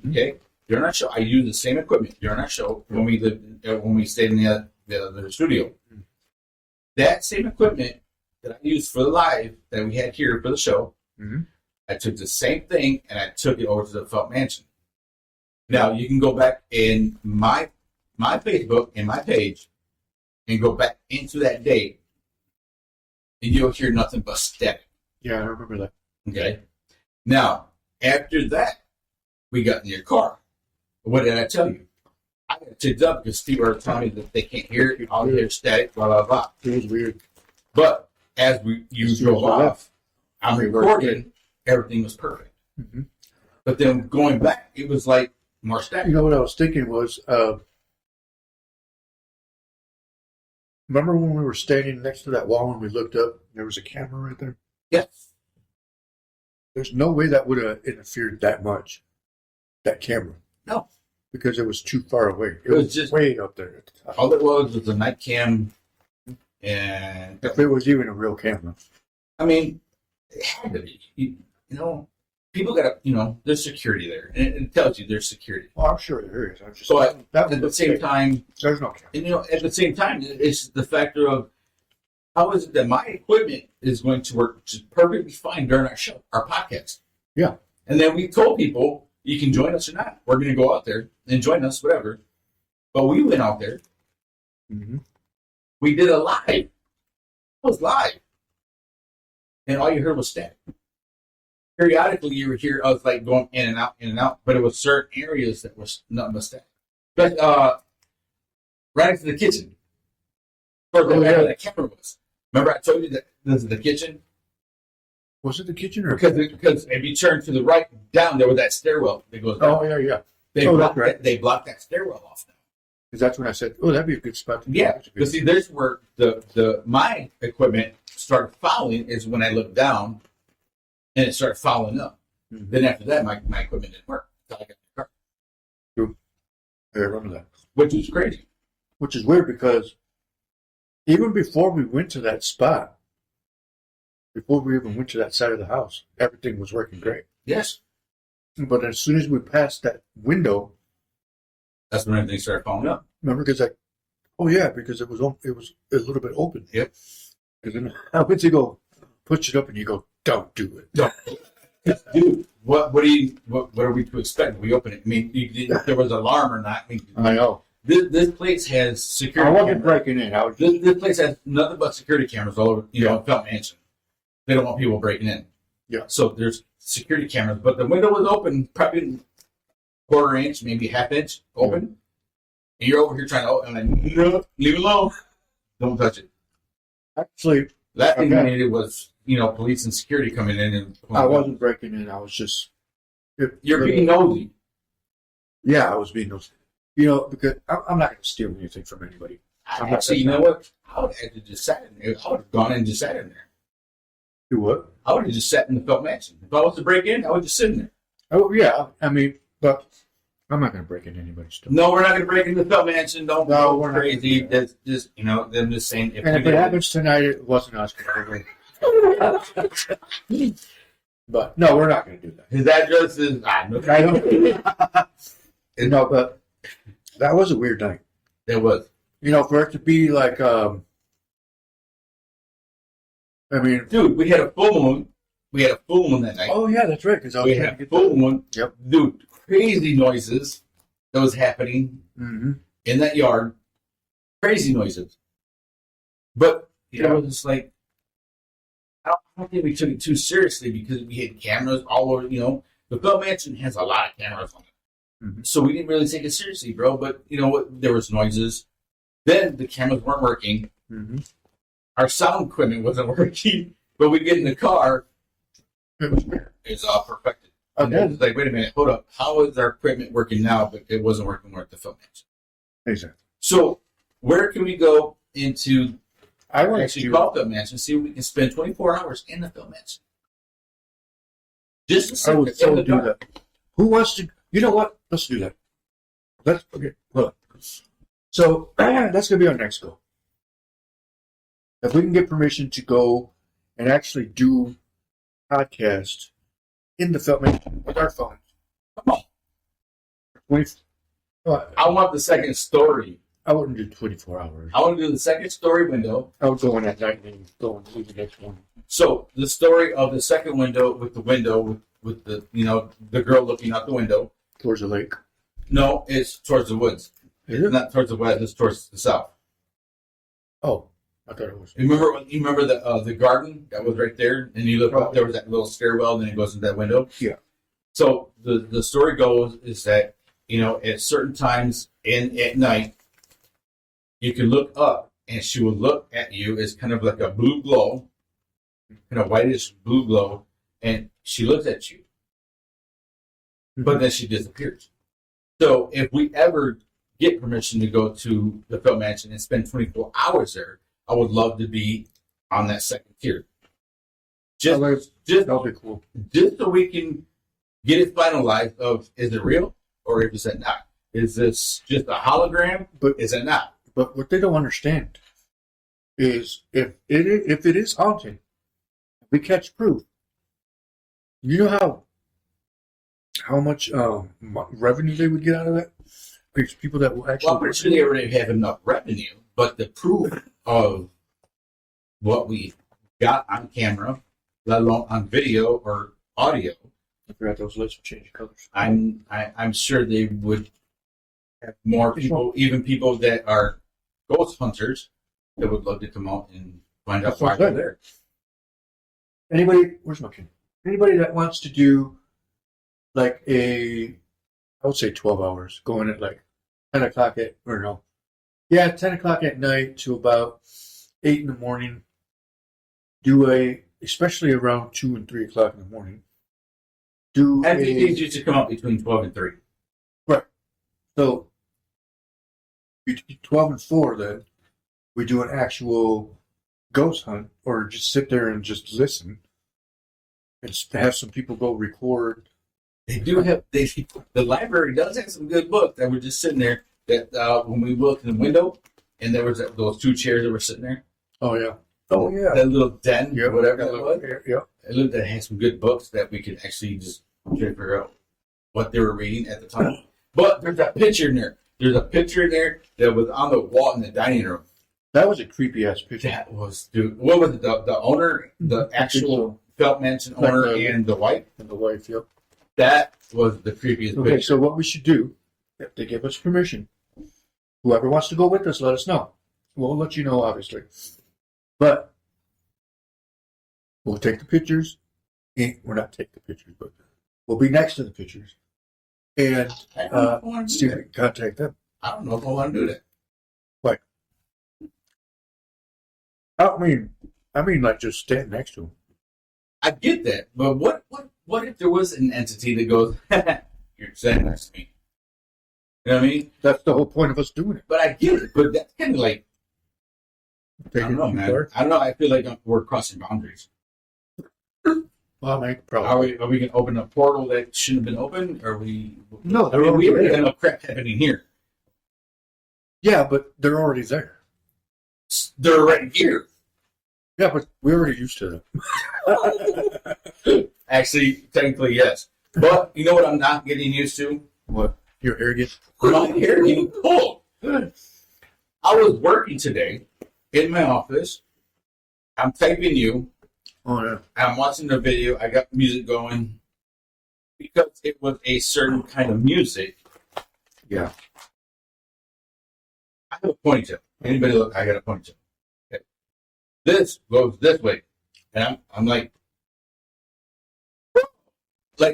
Okay, during our show, I used the same equipment during our show when we stayed in the other studio. That same equipment that I used for the live that we had here for the show, I took the same thing and I took it over to the Felt Mansion. Now you can go back in my Facebook and my page and go back into that date, and you'll hear nothing but static. Yeah, I remember that. Okay. Now, after that, we got in your car. What did I tell you? I got ticked up because people are telling me that they can't hear it, all they hear is static, blah, blah, blah. It was weird. But as you drove off, I'm We were recording, everything was perfect. Mhm. But then going back, it was like more static. You know what I was thinking was, remember when we were standing next to that wall and we looked up, there was a camera right there? Yes. There's no way that would have interfered that much, that camera. No. Because it was too far away. It was was just- way up there at the top. All it was a night cam. And If it was even a real camera. I mean, it had to be. You know, people got to, there's security there. And it tells you there's security. Oh, I'm sure there is. I'm just But that at the same time, there's no camera. and at the same time, it's the factor of how is it that my equipment is going to work just perfectly fine during our show, our podcast. Yeah. And then we told people, you can join us or not. We're going to go out there and join us, whatever. But we went out there. Mm-hmm. We did a live. It was live. and all you heard was static. Periodically, you would hear us like going in and out, but it was certain areas that was nothing but static. But right next to the kitchen, where that camera was. Remember, I told you that this is the kitchen. Was it the kitchen or because if you turn to the right down, there was that stairwell that goes down. Oh yeah. They blocked right. They blocked that stairwell off now. Because that's when I said, "Oh, that'd be a good spot." But see, there's where my equipment started fouling is when I looked down, and it started fouling up. Mm-hmm. Then after that, my equipment didn't work until I got the car. True. I remember that. Which is crazy. Which is weird because even before we went to that spot, before we even went to that side of the house, everything was working great. Yes. But as soon as we passed that window, that's when everything started falling up. Remember, because because it was a little bit open. Yep. And then how could you go push it up and you go, don't do it. Don't. Dude, what are we to expect? We open it. I mean, if there was an alarm or not. I know. This place has security. I wasn't breaking in. This place has nothing but security cameras all over. Felt Mansion. They don't want people breaking in. Yeah. So there's security cameras, but the window was open, probably quarter inch, maybe half inch open. Mm-hmm. And you're over here trying to open. I'm like, no, leave it alone. Don't touch it. Actually, that thing we needed was police and security coming in and. I wasn't breaking in. I was just. You're being nosy. Yeah, I was being nosy. Because I'm not going to steal anything from anybody. Actually, you know what? I would have just sat in there. I would have gone and just sat in there. Do what? I would have just sat in the Felt Mansion. If I was to break in, I would just sit in there. Oh, yeah. I mean, but I'm not going to break in anybody's stuff. No, we're not going to break into the Felt Mansion. Don't go we're crazy. That's just, them just saying. If it happens tonight, it wasn't us. But, no, we're not going to do that. His address is... I don't No, but that was a weird night. It was. For it to be like... dude, we had a full moon. We had a full moon that night. Oh, yeah, that's right. Because we had a full moon. Yep. Dude, crazy noises that was happening in that yard. Crazy noises. But, it was just like, I don't think we took it too seriously because we had cameras all over, The Felt Mansion has a lot of cameras on it. Mm-hmm. So we didn't really take it seriously, bro. But, there was noises. Then the cameras weren't working. Mm-hmm. Our sound equipment wasn't working, but we get in the car. It's all perfected. And it's like, wait a minute, hold up. How is our equipment working now, but it wasn't working at the Felt Mansion? Exactly. So where can we go into? I want to call Felt Mansion, see if we can spend 24 hours in the Felt Mansion. Just to sit in the dark. That. Who wants to? You know what? Let's do that. Okay. Look. So that's gonna be our next goal. If we can get permission to go and actually do podcast in the Felt Mansion with our phones. Come on. I want the second story. I wouldn't do 24 hours. I want to do the second story window. I would go in at night and go and do the next one. So the story of the second window with the the girl looking out the window. Towards the lake? No, it's towards the woods. It's not towards the west, it's towards the south. Oh. I thought it was. You remember the garden that was right there, and you look up, there was that little stairwell, and then it goes into that window. Yeah. So the story goes is that at certain times at night, you can look up, and she will look at you as kind of like a blue glow, kind of whitish blue glow, and she looks at you, but then she disappears. So if we ever get permission to go to the Felt Mansion and spend 24 hours there, I would love to be on that second tier. That'll be cool. Just so we can get it finalized of is it real or is it not? Is this just a hologram? But is it not? But what they don't understand is if it is haunted, we catch proof. You know how much revenue they would get out of that? Because people that will actually. Well, I'm pretty sure they already have enough revenue, but the proof of what we got on camera, let alone on video or audio. I forgot those lights would change colors. I'm sure they would have more people, even people that are ghost hunters, that would love to come out and find out why they're there. where's my king? Anybody that wants to do like I would say 12 hours, going at like 10 o'clock 10 o'clock at night to about 8 in the morning. Especially around 2 and 3 o'clock in the morning. MVPs used to come up between 12 and 3. Right. So, between 12 and 4, then, we do an actual ghost hunt, or just sit there and just listen. And have some people go record. They do have, the library does have some good books that were just sitting there that when we looked in the window, and there was those 2 chairs that were sitting there. Oh, yeah. Oh, yeah. That little den, whatever that was. Yeah. It looked that had some good books that we could actually just try to figure out what they were reading at the time. But there's a picture in there. There's a picture in there that was on the wall in the dining room. That was a creepy ass picture. That was, dude. What was it? The owner, the actual Felt Mansion owner, and the wife? And the wife, yep. That was the creepiest Okay, picture. so what we should do, if they give us permission, whoever wants to go with us, let us know. We'll let you know, obviously. But we'll take the pictures. We're not take the pictures, but we'll be next to the pictures. And I don't know if I want to see do if we that. can contact them. I don't know if I want to do that. Like, I mean, like just stand next to them. I get that, but what if there was an entity that goes, "You're standing next to me"? You know what I mean? That's the whole point of us doing it. But I get it. But that's kind of like, I Taking don't know, it too man. far. I don't know. I feel like we're crossing boundaries. Well, man, probably. Are we going to open a portal that shouldn't have been open? Or are we? No, they're we already already there. got enough crap happening here. Yeah, but they're already there. They're right here. Yeah, but we're already used to them. Actually, technically, yes. But you know what I'm not getting used to? What? Your hair gets... My hair getting pulled. I was working today in my office. I'm typing you. Oh, yeah. I'm watching the video. I got music going. Because it was a certain kind of music. Yeah. I have a ponytail. Anybody look? I got a ponytail. Okay. This goes this way. And I'm like,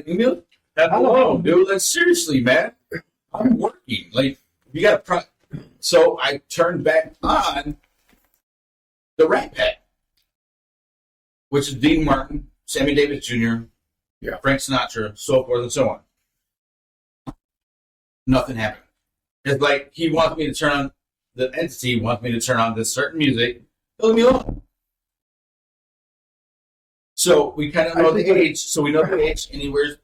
you know, dude, like, seriously, man. I'm working. Like, you got to So I turned back on the Rat Pack, which is Dean Martin, Sammy Davis Jr., Frank Sinatra, so forth and so on. Nothing happened. It's like he wants me to turn on, the entity wants me to turn on this certain music. Leave me alone. So we kind of know the age. So we know the age anywhere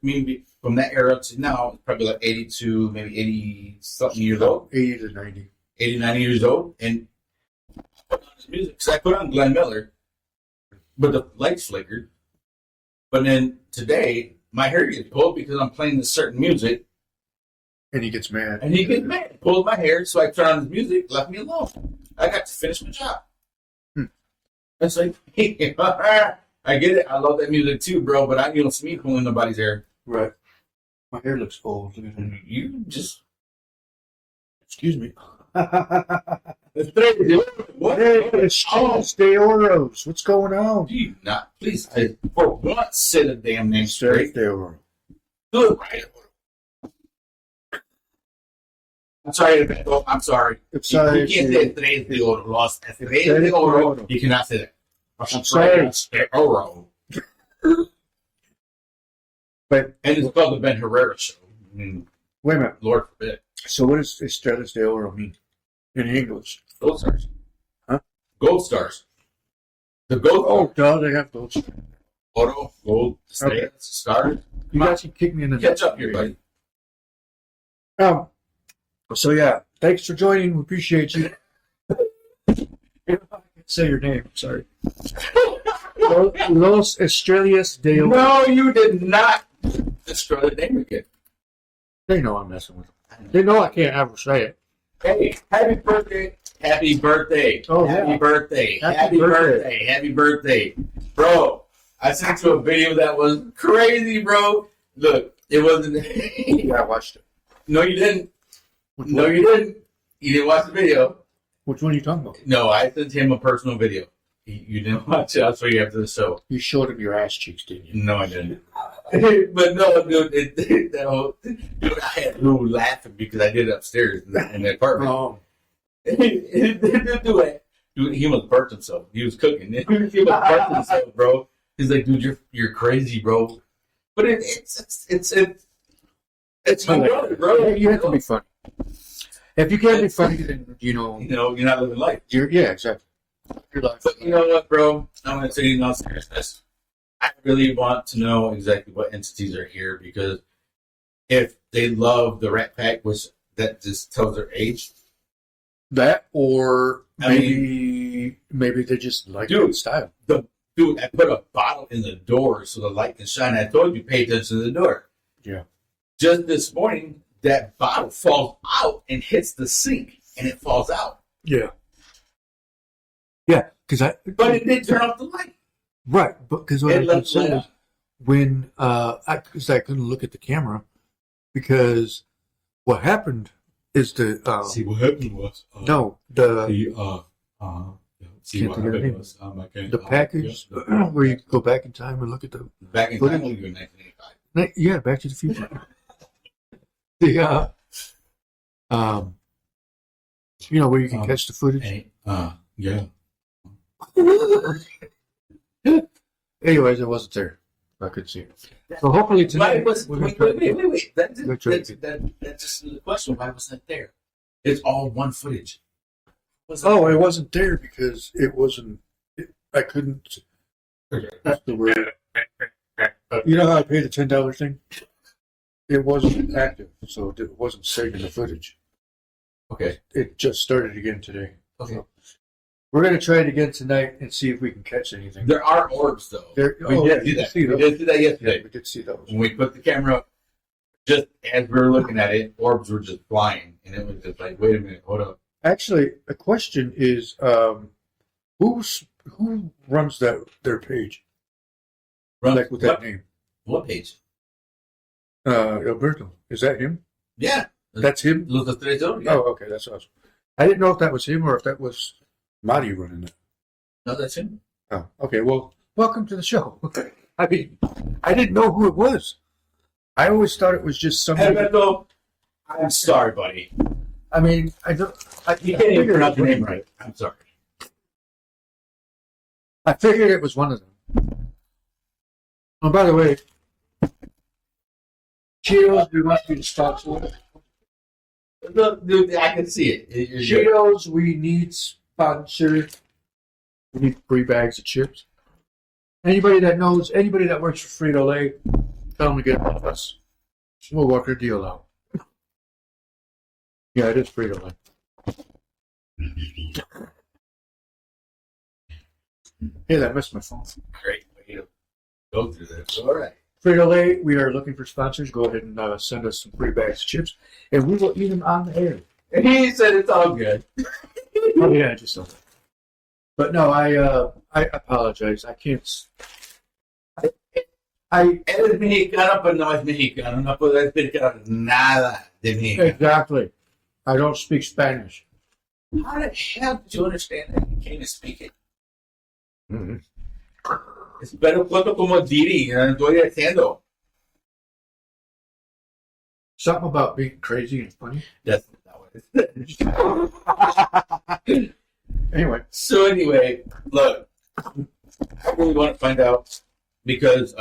from that era to now. It's probably like 82, maybe 80-something years old. 80 to 90. 80, 90 years old. And I put on his music. Because I put on Glenn Miller, but the lights flickered. But then today, my hair gets pulled because I'm playing this certain music. And he gets mad. And he gets mad. Pulled my hair, so I turned on his music, left me alone. I got to finish my job. It's like, I get it. I love that music too, bro. But you don't see me pulling nobody's hair. Right. My hair looks old. You just... Excuse me. What? Hey, it's de Oros. What's going on? Do you not? Please, for once, say the damn name Straight straight. de Oro. Do it right. I'm sorry. I'm sorry. It's You can't say Tres de Oro. Los Tres de Oro. You cannot say that. I'm sorry. De Oro. But, And it's called the Ben Herrera Show. I mean, wait a minute. Lord forbid. So what does Estrellas de Oro mean in English? Gold stars. Huh? Gold stars. The gold. Oh, duh, they have those. Oro, gold, Okay. stars. You guys can kick me in the Catch up here, buddy. So yeah, thanks for joining. We appreciate you. Say your name. Sorry. Los Estrellas de Oro. No, you did not destroy the name again. They know I'm messing with them. They know I can't ever say it. Hey, happy birthday. Happy birthday. Oh, happy yeah. birthday. Happy Happy birthday. birthday. Happy birthday. Bro, I sent you a video that was crazy, bro. Look, it wasn't. Yeah, I watched it. No, you didn't. Which You didn't. You didn't watch the video. Which one are you talking about? No, I sent him a personal video. You didn't watch it. I'll show you after the show. You showed him your ass cheeks, didn't you? No, I didn't. But no, dude, dude, I had Lou laughing because I did it upstairs in the apartment. Oh. Dude, he almost burnt himself. He was cooking. He almost burnt himself, bro. He's like, dude, you're crazy, bro. But it's my brother, bro. You have to be funny. If you can't be funny, then you're not living life. Yeah, exactly. Your life. But you know what, bro? I'm gonna tell you in all seriousness. I really want to know exactly what entities are here because if they love the Rat Pack, which that just tells their age. That or maybe they just like the style. Dude, I put a bottle in the door so the light can shine. I told you, pay attention to the door. Yeah. Just this morning, that bottle falls out and hits the sink, and it falls out. Yeah. Yeah, but it did turn off the light. Right, because what I could say is when I couldn't look at the camera because what happened is the see what happened was the package where you go back in time and look at the back in time in 1985. Yeah, Back to the Future. The where you can catch the footage. Yeah. Anyways, it wasn't there. I couldn't see it. So hopefully tonight. Wait. That's just the question. Why wasn't it there? It's all one footage. It wasn't there because it wasn't. I couldn't. That's the word. You know how I paid the $10 thing? It wasn't active, so it wasn't saving the footage. Okay. It just started again today. Okay. So we're going to try it again tonight and see if we can catch anything. There are orbs, though. We did see that. We did see that yesterday. Yeah, we did see those. When we put the camera up, just as we were looking at it, orbs were just flying. And it was just like, wait a minute, hold up. Actually, a question is, who runs their page? Like with that name. What page? Alberto. Is that him? Yeah. That's him? Los Tres Oro, yeah. Oh, okay, that's awesome. I didn't know if that was him or if that was Marty running it. No, that's him. Oh, okay. Well, welcome to the show. I mean, I didn't know who it was. I always thought it was just somebody. I'm sorry, buddy. I mean, you can't even pronounce your name right. I'm sorry. I figured it was one of them. Oh, by the way, Cheetos, we want you to stop. Dude, I can see it. Cheetos, we need sponsor. We need free bags of chips. Anybody that works for Frito-Lay, tell them to get with us. We'll work a deal out. Yeah, it is Frito-Lay. Hey, that missed my phone. Great way to go through this. All right. Frito-Lay, we are looking for sponsors. Go ahead and send us some free bags of chips, and we will eat them on the air. He said it's all good. Oh, yeah, just something. But no, I apologize. I can't. Eres mexicano, pero no es mexicano. No puedo explicar nada de México. Exactly. I don't speak Spanish. How the hell did you understand that? You can't even speak it. Mm-hmm. Espero cuando como Didi, estoy haciendo. Something about being crazy and funny. That's not what it is. Anyway, look, I really want to find out because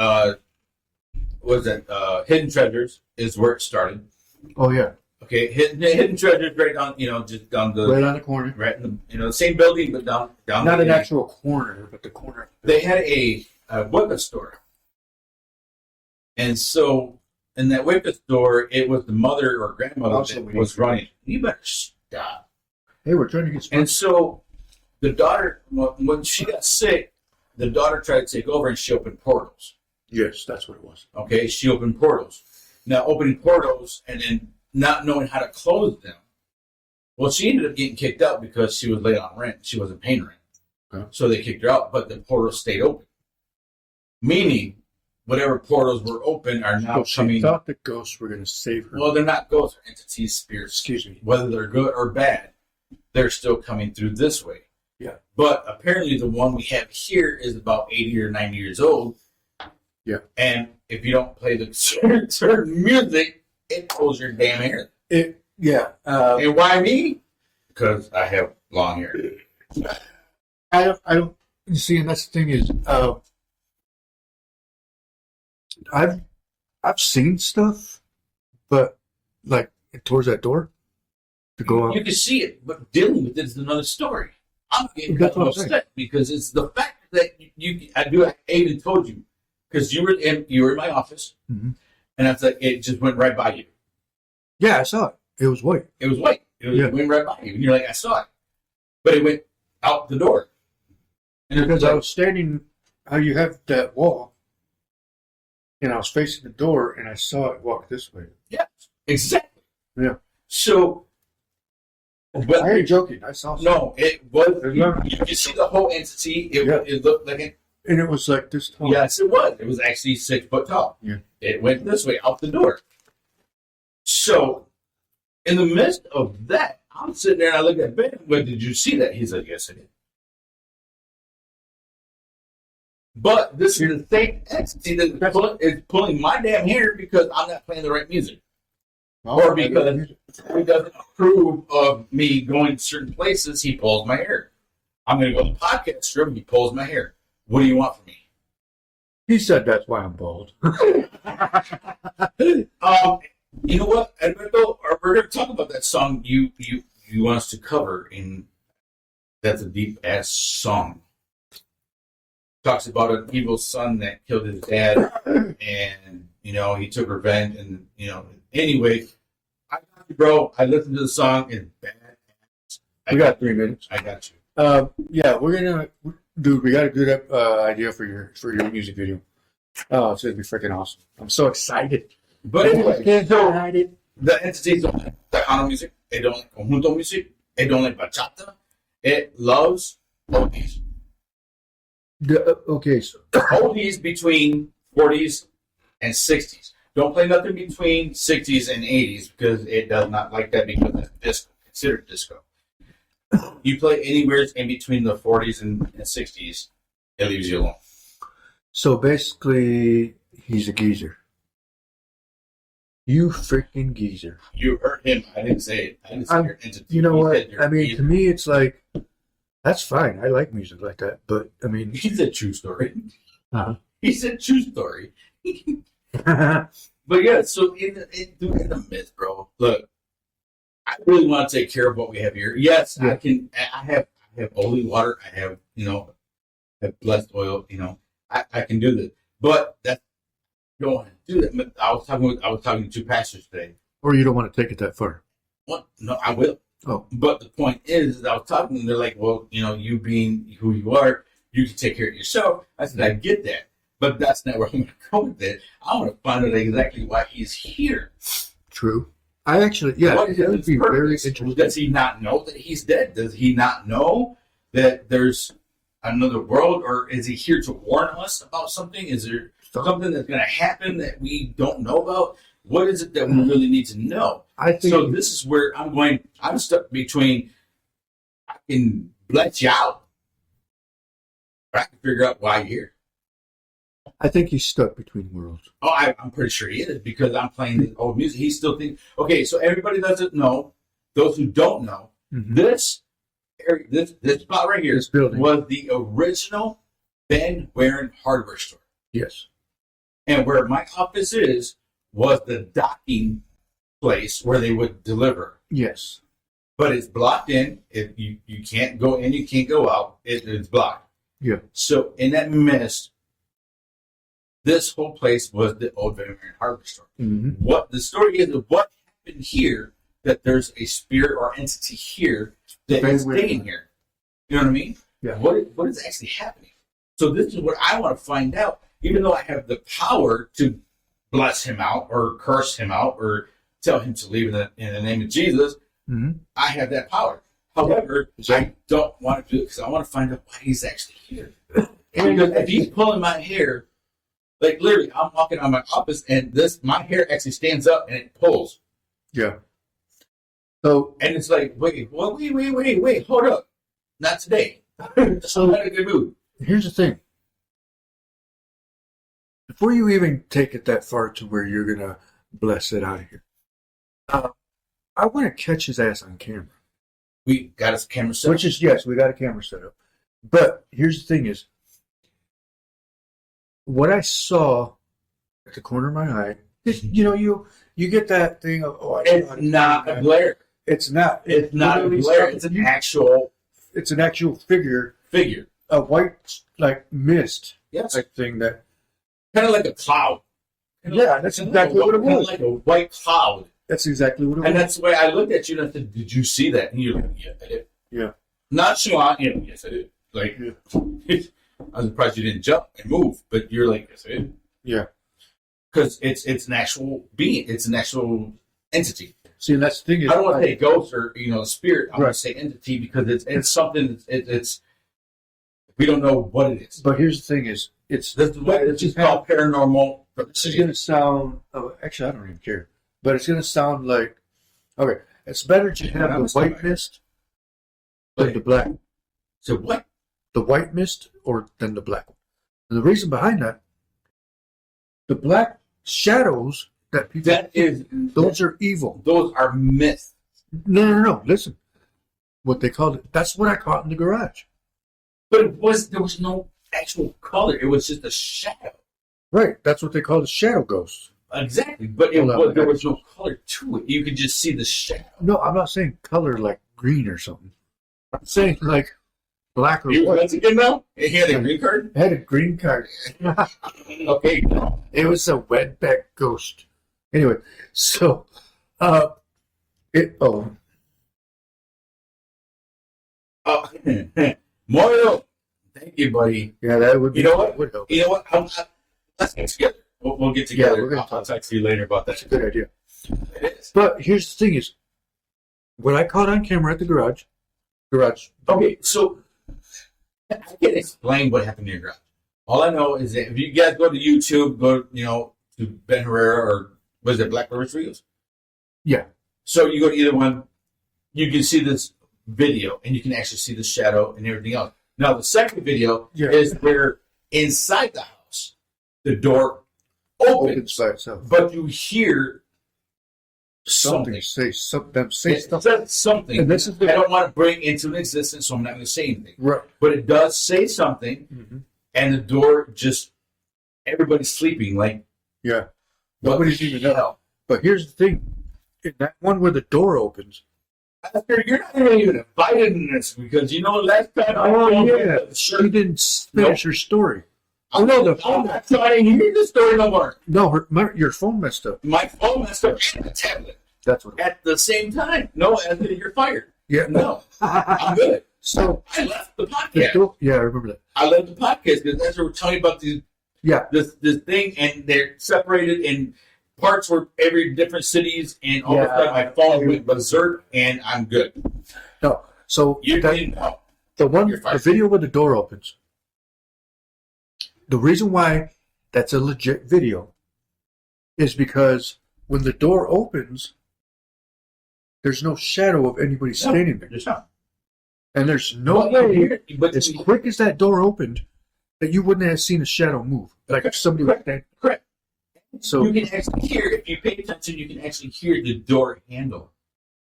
Hidden Treasures is where it started. Oh yeah. Okay, Hidden Treasures right down, just down the right on the corner, right in the same building, but down. Not an actual corner, but the corner. They had a weapon store, and so in that weapon store, it was the mother or grandmother that was running. You better stop. Hey, we're trying to get sponsors. And so the daughter, when she got sick, the daughter tried to take over, and she opened portals. Yes, that's what it was. Okay, she opened portals. Now, opening portals and then not knowing how to close them. Well, she ended up getting kicked out because she was late on rent. She wasn't paying rent. Okay. So they kicked her out, but the portals stayed open. Meaning, whatever portals were open are now coming. She thought the ghosts were going to save her. Well, they're not ghosts. They're entities, spirits. Excuse me. Whether they're good or bad, they're still coming through this way. Yeah. But apparently the one we have here is about 80 or 90 years old. Yeah. And if you don't play the certain music, it pulls your damn hair. And why me? Because I have long hair. I don't. You see, and that's the thing is, I've seen stuff, but like towards that door to go out. You can see it, but dealing with it is another story. I'm getting That's what I'm saying. upset because it's the fact that I even told you because you were in my office, Mm-hmm. and I was like, it just went right by you. Yeah, I saw it. It was white. It was white. It went right by you, and you're like, I saw it, but it went out the door. And Because I was standing, how you have that wall, and I was facing the door, and I saw it walk this way. Yeah, exactly. Yeah. So, but I ain't joking. I saw something. no, it was. You can see the whole entity. It looked like it. And it was like this tall. Yes, it was. It was actually 6 foot tall. Yeah. It went this way out the door. So, in the midst of that, I'm sitting there and I look at Ben. Well, did you see that? He's like, yes, I did. But this is the same entity that is pulling my damn hair because I'm not playing the right music. Or because he doesn't approve of me going to certain places, he pulls my hair. I'm going to go to the podcast room, he pulls my hair. What do you want from me? He said that's why I'm bald. You know what, Edmundo? We're going to talk about that song you want us to cover. That's a deep ass song. Talks about an evil son that killed his dad, and he took revenge. And anyway, I got you, bro. I listened to the song. It's bad. We got 3 minutes. I got you. Yeah, we're gonna, dude. We got a good idea for your music video. Oh, it's gonna be freaking awesome. I'm so excited. But anyway, excited. the entities don't like Tejano music. They don't like conjunto music. They don't like bachata. It loves oldies. Okay, so Oldies between 40s and 60s. Don't play nothing between 60s and 80s because it does not like that because it's disco, considered disco. You play anywhere in between the 40s and 60s, it leaves you alone. So basically, he's a geezer. You freaking geezer. You heard him. I didn't say it. I didn't say your entity. You know He what? said you're I mean, geezer. to me, it's like, that's fine. I like music like that. But, I mean... He said true story. Uh-huh. He said true story. But yeah, so in the myth, bro, look, I really want to take care of what we have here. Yes, Yeah. I have holy water. I have, have blessed oil. I can do this. But that I don't want to do that. I was talking to two pastors today. Or you don't want to take it that far. What? No, I will. Oh. But the point is, I was talking, and they're like, well, you being who you are, you can take care of yourself. I said, I get that. But that's not where I'm going to go with it. I want to find out exactly why he's here. True. I actually, yeah, What is that would his be very purpose? interesting. Does he not know that he's dead? Does he not know that there's another world? Or is he here to warn us about something? Is there something that's going to happen that we don't know about? What is it that we really need to know? I think So this is where I'm stuck between, I can let you out, or I can figure out why you're here. I think he's stuck between worlds. Oh, I'm pretty sure he is because I'm playing his old music. He still thinks, okay, so everybody doesn't know, those who don't know, Mm-hmm. this spot right here This building. was the original Ben Herrera hardware store. Yes. And where my office was the docking place where they would deliver. Yes. But it's blocked in. You can't go in, you can't go out. It's blocked. Yeah. So in that mist, this whole place was the old Ben Herrera hardware store. Mm-hmm. What the story is of what happened here, that there's a spirit or entity here that Ben is staying here. You know what I mean? Yeah. What is actually happening? So this is what I want to find out. Even though I have the power to bless him out or curse him out or tell him to leave in the name of Jesus, Mm-hmm. I have that power. However, I don't want to do it because I want to find out why he's actually here. Because if he's pulling my hair, like literally, I'm walking on my office and my hair actually stands up and it pulls. Yeah. So And it's like, wait, hold up. Not today. So I'm in a good mood. Here's the thing. Before you even take it that far to where you're gonna bless it out of here, I want to catch his ass on camera. We got his camera set. Which is, yes, we got a camera set up. But here's the thing is, what I saw at the corner of my eye, you get that thing of, it's not a glare. It's not. It's not a glare. It's an actual. It's an actual figure. Figure. A white, like, mist. Yes. Like thing that. Kind of like a cloud. Yeah, that's exactly what it was. Like a white cloud. That's exactly what it was. And that's the way I looked at you and I said, "Did you see that?" And you're like, "Yeah, I did." Yeah. Not sure. Yes, I did. Like, yeah. I'm surprised you didn't jump and move, but you're like, "Yes, I did." Yeah. Because it's an actual being. It's an actual entity. See, and that's the thing is, I don't want to say ghost or spirit. I Right. want to say entity because it's something. It's we don't know what it is. But here's the thing is, This is called paranormal. This is going to sound. Oh, actually, I don't even care. But it's going to sound like, okay, it's better to have the white mist than the black. So what? The white mist or than the black one. And the reason behind that, the black shadows that people those are evil. Those are myths. No. Listen, what they called it. That's what I caught in the garage. But there was no actual color. It was just a shadow. Right. That's what they call the shadow ghosts. Exactly. But there was no color to it. You could just see the shadow. No, I'm not saying color like green or something. I'm saying like black or You white. Mexican now? He had a green card? I had a green card. Okay. It was a wetback ghost. Anyway, so Mario, thank you, buddy. yeah, that would be. You know what? Would help. You know what? Let's get together. We'll get together. Yeah, we're gonna I'll text you later about that. That's a good idea. It is. But here's the thing: is what I caught on camera at the garage. Okay, so I can't explain what happened in your garage. All I know is that if you guys go to YouTube, go to Ben Herrera or was it Black River Studios? Yeah. So you go to either one, you can see this video and you can actually see the shadow and everything else. Now the second video is where inside the house the door opens by itself, but you hear something. Say something. It says something. And this is I don't want to bring into existence, so I'm not going to say anything. Right. But it does say something, and the door just everybody's sleeping. Like nobody's even up. But here's the thing: in that one where the door opens. You're not even invited in this because last time She didn't finish her story. I'm not trying to hear the story no more. No, your phone messed up. My phone messed up and the tablet. That's what. At the same time. No, Anthony, you're fired. Yeah. No, I'm good. So I left the podcast. I remember that. I left the podcast because as we were telling you about these. Yeah. This thing, and they're separated in parts where every different cities, and all of a sudden my phone went berserk, and I'm good. No, so You didn't know. the video where the door opens. The reason why that's a legit video is because when the door opens, there's no shadow of anybody standing there. There's not. And there's no way, as quick as that door opened, that you wouldn't have seen a shadow move. Like if somebody was standing. Correct. So you can actually hear, if you pay attention, you can actually hear the door handle.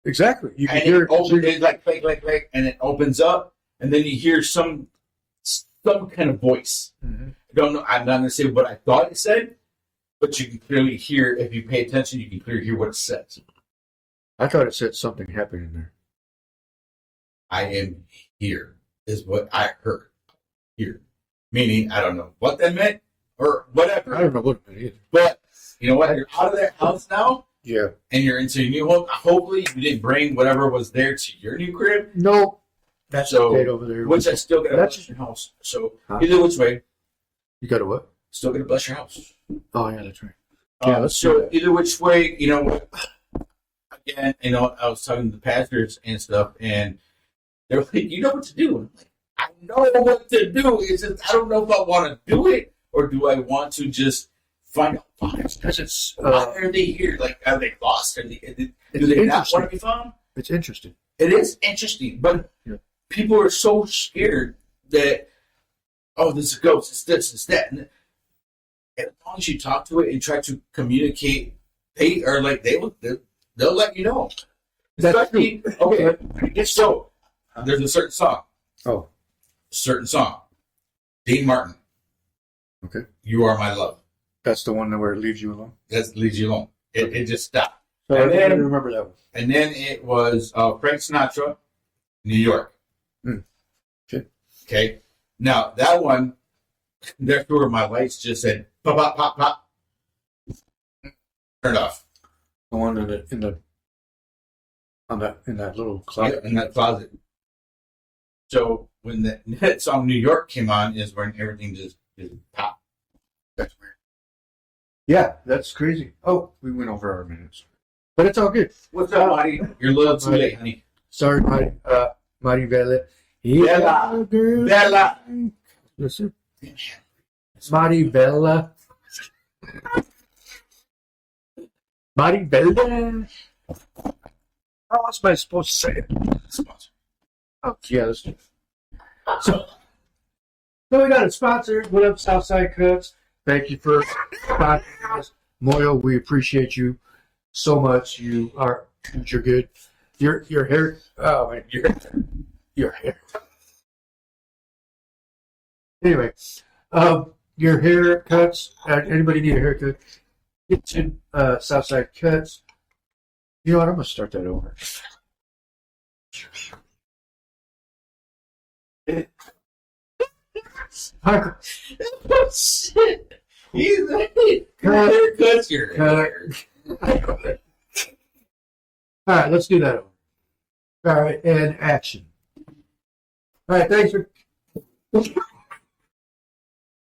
Exactly. You can and hear it opens, it's like, and it opens up, and then you hear some kind of voice. Mm-hmm. I don't know. I'm not going to say what I thought it said, but you can clearly hear, if you pay attention, you can clearly hear what it says. I thought it said something happened in there. I am here, is what I heard. Here. Meaning, I don't know what that meant, or whatever. I don't know what it meant either. But, you know what? You're out of that house now. Yeah. And you're into your new home. Hopefully, you didn't bring whatever was there to your new crib. No. That's so, a over there. Which I still got to bless your house. So, either which way. You got to what? Still got to bless your house. Oh, yeah, that's right. Yeah, let's so either which way, you know what? Again, I was talking to the pastors and stuff, and they were like, you know what to do. And I'm like, I know what to do. It's just, I don't know if I want to do it, or do I want to just find out why? Because it's, why are they here? Like, are they lost? Do they not want to be found? It's interesting. It is interesting, but people are so scared that, oh, this is a ghost, it's this, it's that. And as long as you talk to it and try to communicate, they'll let you know. Especially, okay, so there's a certain song. Oh. Certain song. Dean Martin. Okay. You Are My Love. That's the one where it leaves you alone? That leaves you alone. It just stopped. So I didn't remember that one. And then it was Frank Sinatra, New York. Okay. Okay. Now, that one, therefore, my lights just said, pop, pop, pop, pop. Turned off. The one in that little closet. Yeah, in that closet. So when that song New York came on is when everything just popped. That's weird. Yeah, that's crazy. Oh, we went over our minutes. But it's all good. What's up, Marty? You're a little too late, honey. Sorry, Marty. Marty Bella. Bella. Girl. Bella. Listen. Marty Bella. Marty Bella. How else am I supposed to say it? Sponsor. Oh, yeah, let's do it. So we got a sponsor. What up, Southside Cuts? Thank you for sponsoring us. Moyo, we appreciate you so much. You're good. Your hair, oh man, your hair. Anyway, your haircuts. Anybody need a haircut? Get to Southside Cuts. You know what? I'm gonna start that over. Oh, shit. He's haircuts your hair. All right, let's do that over. All right, and action. All right, thanks for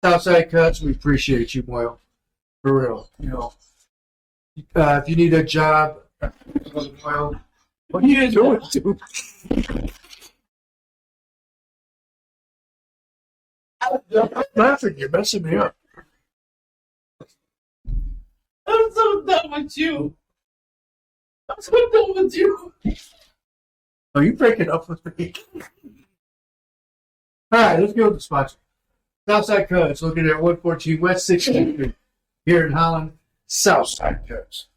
Southside Cuts. We appreciate you, Moyle. For real. You know, if you need a job, Moyle, what are you doing, dude? I'm laughing. You're messing me up. I'm so done with you. I'm so done with you. Are you breaking up with me? All right, let's go with the sponsor. Southside Cuts, looking at 114 West 6th Street here in Holland. Southside Cuts.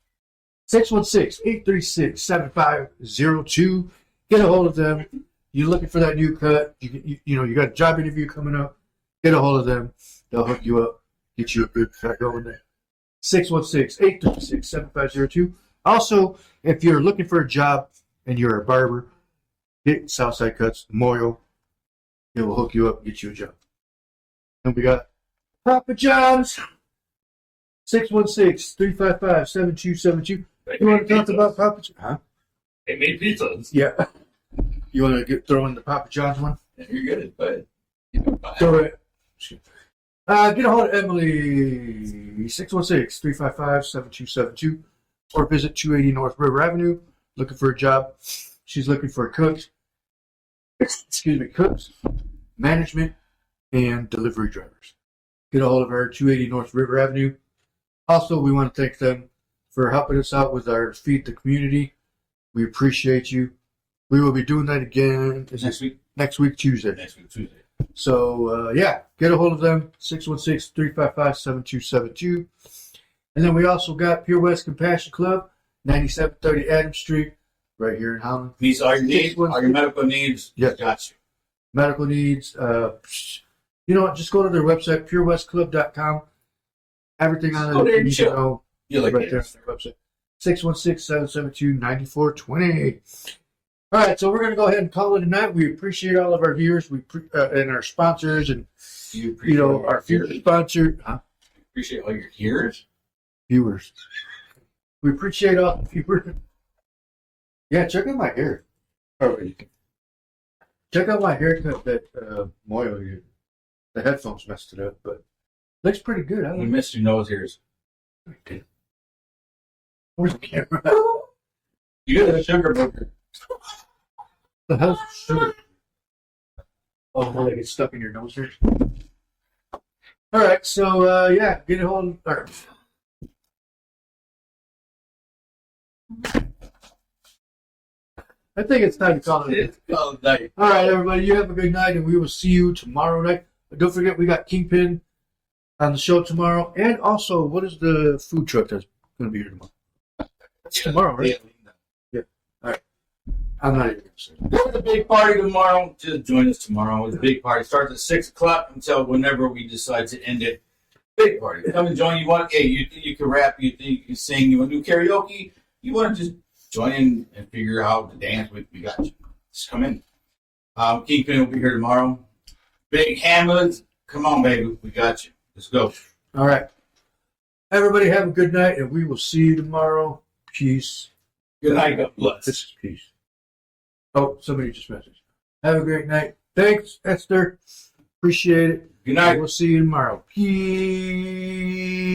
616-836-7502. Get a hold of them. You're looking for that new cut. You got a job interview coming up. Get a hold of them. They'll hook you up. Get you a good cut going there. 616-836-7502. Also, if you're looking for a job and you're a barber, get Southside Cuts, Moyo. It will hook you up and get you a job. And we got Papa John's. 616-355-7272. You want to talk about Papa John's? Huh? They made pizzas. Yeah. You want to throw in the Papa John's one? Yeah, you're good, but Throw it. Get a hold of Emily, 616-355-7272, or visit 280 North River Avenue, looking for a job. She's looking for cooks, cooks, management, and delivery drivers. Get a hold of her, 280 North River Avenue. Also, we want to thank them for helping us out with our Feed the Community. We appreciate you. We will be doing that again. next week, Tuesday. Next week, Tuesday. So, get a hold of them, 616-355-7272. And then we also got Pure West Compassion Club, 9730 Adams Street, right here in Holland. These are your needs, are your medical needs. Yeah. Got you. Medical needs. You know what? Just go to their website, purewestclub.com. Everything on Go it there you and need to chill. know You like right there on their website. 616-772-9420. All right, so we're going to go ahead and call it a night. We appreciate all of our viewers and our sponsors and, our future sponsor. Huh? Appreciate all your hearers. Viewers. We appreciate all the viewers. Yeah, check out my hair. Check out my haircut that Moyo used. The headphones messed it up, but looks pretty good. I You like missed your nose hairs. it. Where's the camera? You got a sugar burger. The hell's sugar? Oh, well, they get stuck in your nose here. All right, so get a hold of. I think it's time to call it. It's called night. All right, everybody. You have a good night, and we will see you tomorrow night. But don't forget, we got Kingpin on the show tomorrow, and also, what is the food truck that's going to be here tomorrow? That's tomorrow, right? Yeah. All right. I'm not even going to say that. There's a big party tomorrow. Just join us tomorrow. It's a big party. Starts at 6 o'clock until whenever we decide to end it. Big party. Come and join. You want? Hey, you think you can rap? You think you can sing? You want to do karaoke? You want to just join in and figure out how to dance? We got you. Just come in. Kingpin will be here tomorrow. Big Hamlet, come on, baby. We got you. Let's go. All right. Everybody have a good night, and we will see you tomorrow. Peace. Good night. God bless. This is peace. Oh, somebody just messaged. Have a great night. Thanks, Esther. Appreciate it. Good night. We'll see you tomorrow. Peace.